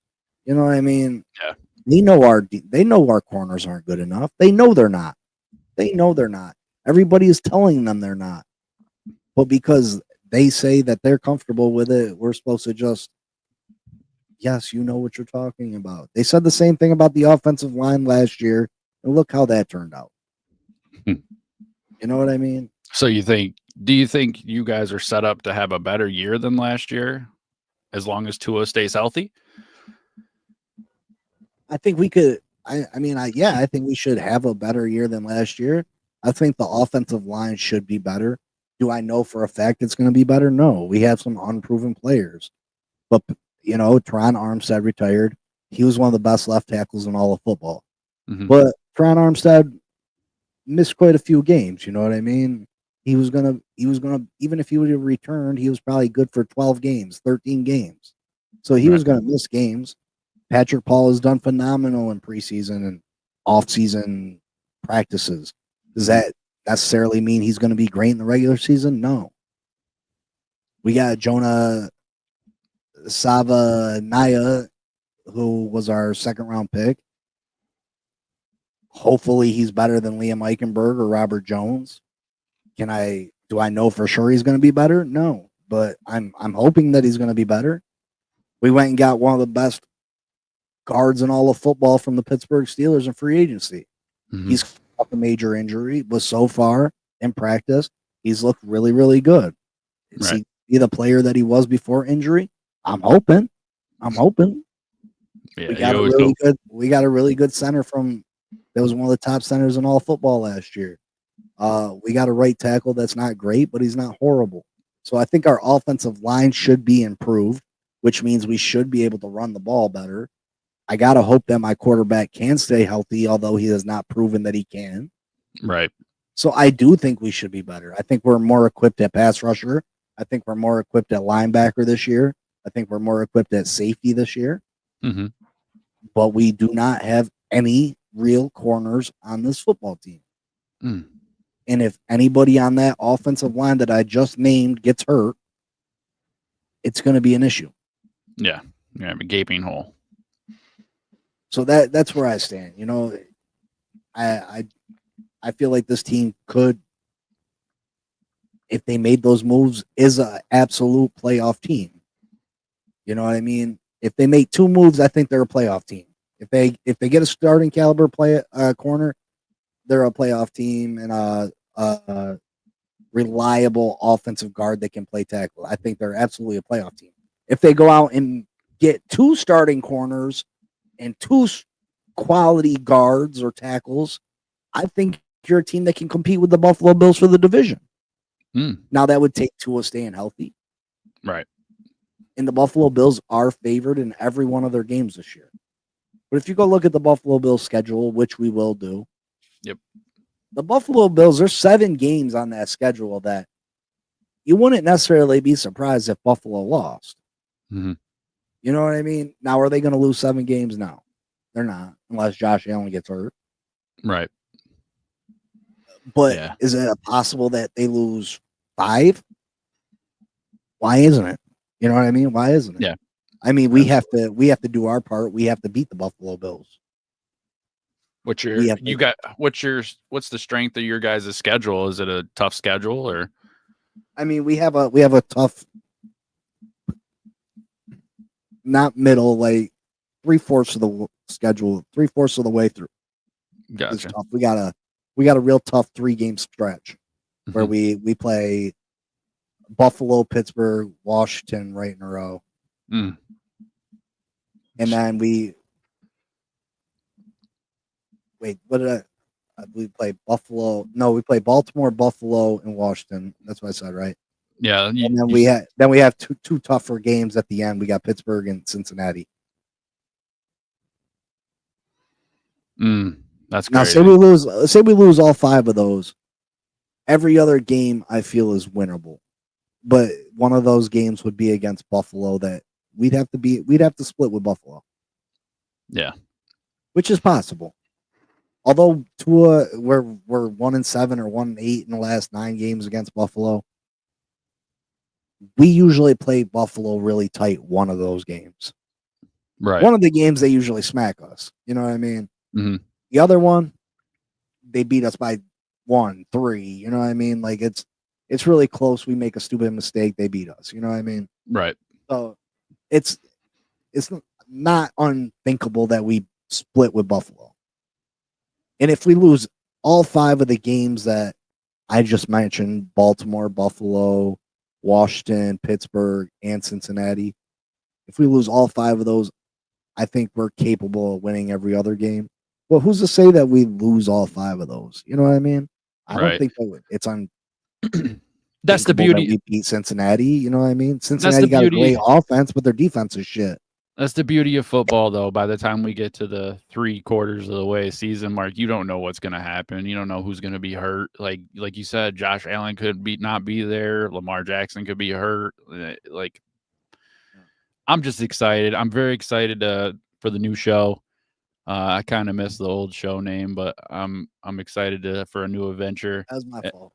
You know what I mean? Yeah. They know our corners aren't good enough. They know they're not. Everybody is telling them they're not. But because they say that they're comfortable with it, we're supposed to just, yes, you know what you're talking about. They said the same thing about the offensive line last year, and look how that turned out. You know what I mean? So do you think you guys are set up to have a better year than last year as long as Tua stays healthy? I think we could. I think we should have a better year than last year. I think the offensive line should be better. Do I know for a fact it's going to be better? No. We have some unproven players. But, Teron Armstead retired. He was one of the best left tackles in all of football. Mm-hmm. But Teron Armstead missed quite a few games. You know what I mean? He was gonna, even if he would have returned, he was probably good for 12 games, 13 games. So he was going to miss games. Patrick Paul has done phenomenal in preseason and offseason practices. Does that necessarily mean he's going to be great in the regular season? No. We got Jonah Savanaya, who was our second-round pick. Hopefully he's better than Liam Eichenberg or Robert Jones. Do I know for sure he's going to be better? No, but I'm hoping that he's going to be better. We went and got one of the best guards in all of football from the Pittsburgh Steelers in free agency. Mm-hmm. He's off a major injury, but so far in practice, he's looked really, really good. Is he the player that he was before injury? I'm hoping. Yeah, we got a really good center that was one of the top centers in all football last year. We got a right tackle that's not great, but he's not horrible. So I think our offensive line should be improved, which means we should be able to run the ball better. I got to hope that my quarterback can stay healthy, although he has not proven that he can. Right. So I do think we should be better. I think we're more equipped at pass rusher. I think we're more equipped at linebacker this year. I think we're more equipped at safety this year. Mm-hmm. But we do not have any real corners on this football team. Mm. And if anybody on that offensive line that I just named gets hurt, it's going to be an issue. Yeah. Yeah, a gaping hole. So that's where I stand. I feel like this team could, if they made those moves, is an absolute playoff team. You know what I mean? If they make 2 moves, I think they're a playoff team. If they get a starting caliber corner, they're a playoff team and a reliable offensive guard that can play tackle. I think they're absolutely a playoff team. If they go out and get 2 starting corners and 2 quality guards or tackles, I think you're a team that can compete with the Buffalo Bills for the division. Now that would take Tua staying healthy. Right. And the Buffalo Bills are favored in every one of their games this year. But if you go look at the Buffalo Bills schedule, which we will do. Yep. The Buffalo Bills, there's 7 games on that schedule that you wouldn't necessarily be surprised if Buffalo lost. Mm-hmm. You know what I mean? Now, are they going to lose 7 games? No, they're not, unless Josh Allen gets hurt. Right. But is it possible that they lose 5? Why isn't it? You know what I mean? Why isn't it? Yeah. I mean, we have to do our part. We have to beat the Buffalo Bills. What's the strength of your guys' schedule? Is it a tough schedule or? I mean, we have a tough, not middle, like 3/4 of the schedule, 3/4 of the way through. Gotcha. We got a real tough 3-game stretch where we play Buffalo, Pittsburgh, Washington right in a row. And then we play Buffalo. No, we play Baltimore, Buffalo, and Washington. That's what I said, right? Yeah. And then we have two tougher games at the end. We got Pittsburgh and Cincinnati. That's crazy. Now say we lose all 5 of those. Every other game I feel is winnable. But one of those games would be against Buffalo that we'd have to split with Buffalo. Yeah. Which is possible. Although Tua, we're 1-7 or 1-8 in the last 9 games against Buffalo. We usually play Buffalo really tight one of those games. Right. One of the games they usually smack us. You know what I mean? Mm-hmm. The other one, they beat us by 1-3. You know what I mean? Like it's really close. We make a stupid mistake, they beat us. You know what I mean? Right. So it's not unthinkable that we split with Buffalo. And if we lose all 5 of the games that I just mentioned, Baltimore, Buffalo, Washington, Pittsburgh, and Cincinnati, if we lose all 5 of those, I think we're capable of winning every other game. Well, who's to say that we lose all 5 of those? You know what I mean? I don't think that it's on. That's the beauty. We beat Cincinnati. You know what I mean? Cincinnati got a great offense, but their defense is shit. That's the beauty of football, though. By the time we get to the 3/4 of the way season mark, you don't know what's going to happen. You don't know who's going to be hurt. Like you said, Josh Allen could not be there. Lamar Jackson could be hurt. Like, I'm just excited. I'm very excited for the new show. I kind of miss the old show name, but I'm excited for a new adventure. That was my fault.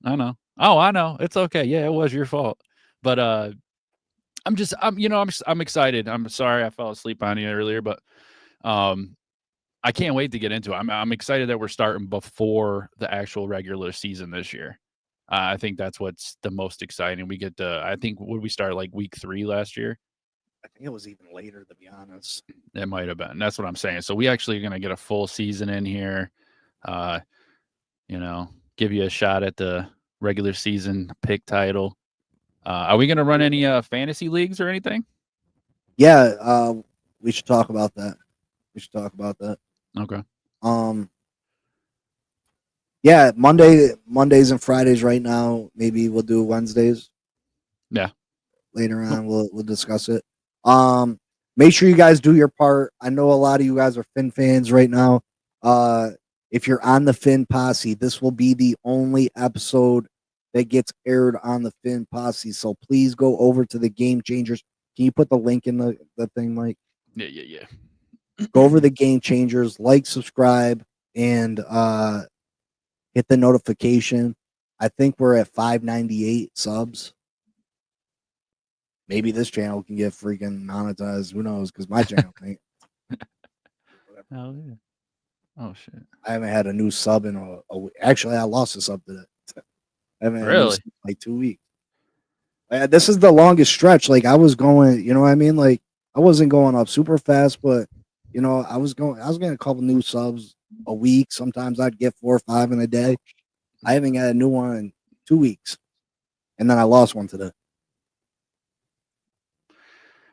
I know. Oh, I know. It's okay. Yeah, it was your fault. But I'm excited. I'm sorry I fell asleep on you earlier, but I can't wait to get into it. I'm excited that we're starting before the actual regular season this year. I think that's what's the most exciting. We get I think would we start like week 3 last year? I think it was even later, to be honest. It might have been. That's what I'm saying. So we actually are going to get a full season in here. Give you a shot at the regular season pick title. Are we going to run any fantasy leagues or anything? Yeah, we should talk about that. Okay. Yeah, Mondays and Fridays right now. Maybe we'll do Wednesdays. Yeah. Later on, we'll discuss it. Make sure you guys do your part. I know a lot of you guys are Finn fans right now. If you're on the Finn Posse, this will be the only episode that gets aired on the Finn Posse. So please go over to the Game Changers. Can you put the link in the thing, Mike? Yeah. Go over the Game Changers, like, subscribe, and hit the notification. I think we're at 598 subs. Maybe this channel can get freaking monetized. Who knows? Because my channel ain't. Oh, yeah. Oh, shit. I haven't had a new sub in a week. Actually, I lost a sub today. I haven't had a new sub in like 2 weeks. This is the longest stretch. Like, I was going, you know what I mean? Like, I wasn't going up super fast, but I was getting a couple new subs a week. Sometimes I'd get 4 or 5 in a day. I haven't got a new one in 2 weeks, and then I lost one today.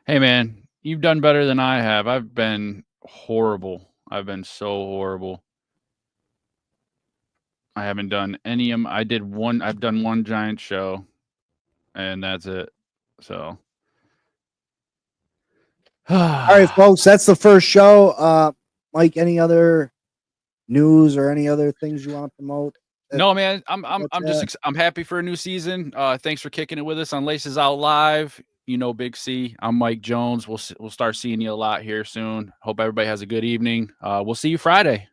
Hey man, you've done better than I have. I've been horrible. I've been so horrible. I haven't done any of them. I've done one giant show, and that's it. So all right, folks, that's the first show. Mike, any other news or any other things you want to promote? No, man, I'm happy for a new season. Thanks for kicking it with us on Laces Out Live. Big C. I'm Mike Jones. We'll start seeing you a lot here soon. Hope everybody has a good evening. We'll see you Friday.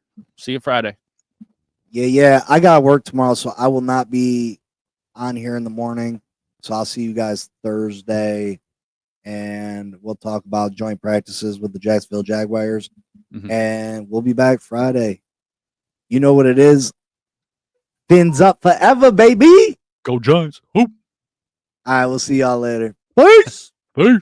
Yeah. I got to work tomorrow, so I will not be on here in the morning. So I'll see you guys Thursday, and we'll talk about joint practices with the Jacksonville Jaguars. Mm-hmm. And we'll be back Friday. You know what it is. Fins up forever, baby. Go Giants. Hoop. All right, we'll see y'all later. Peace. Peace.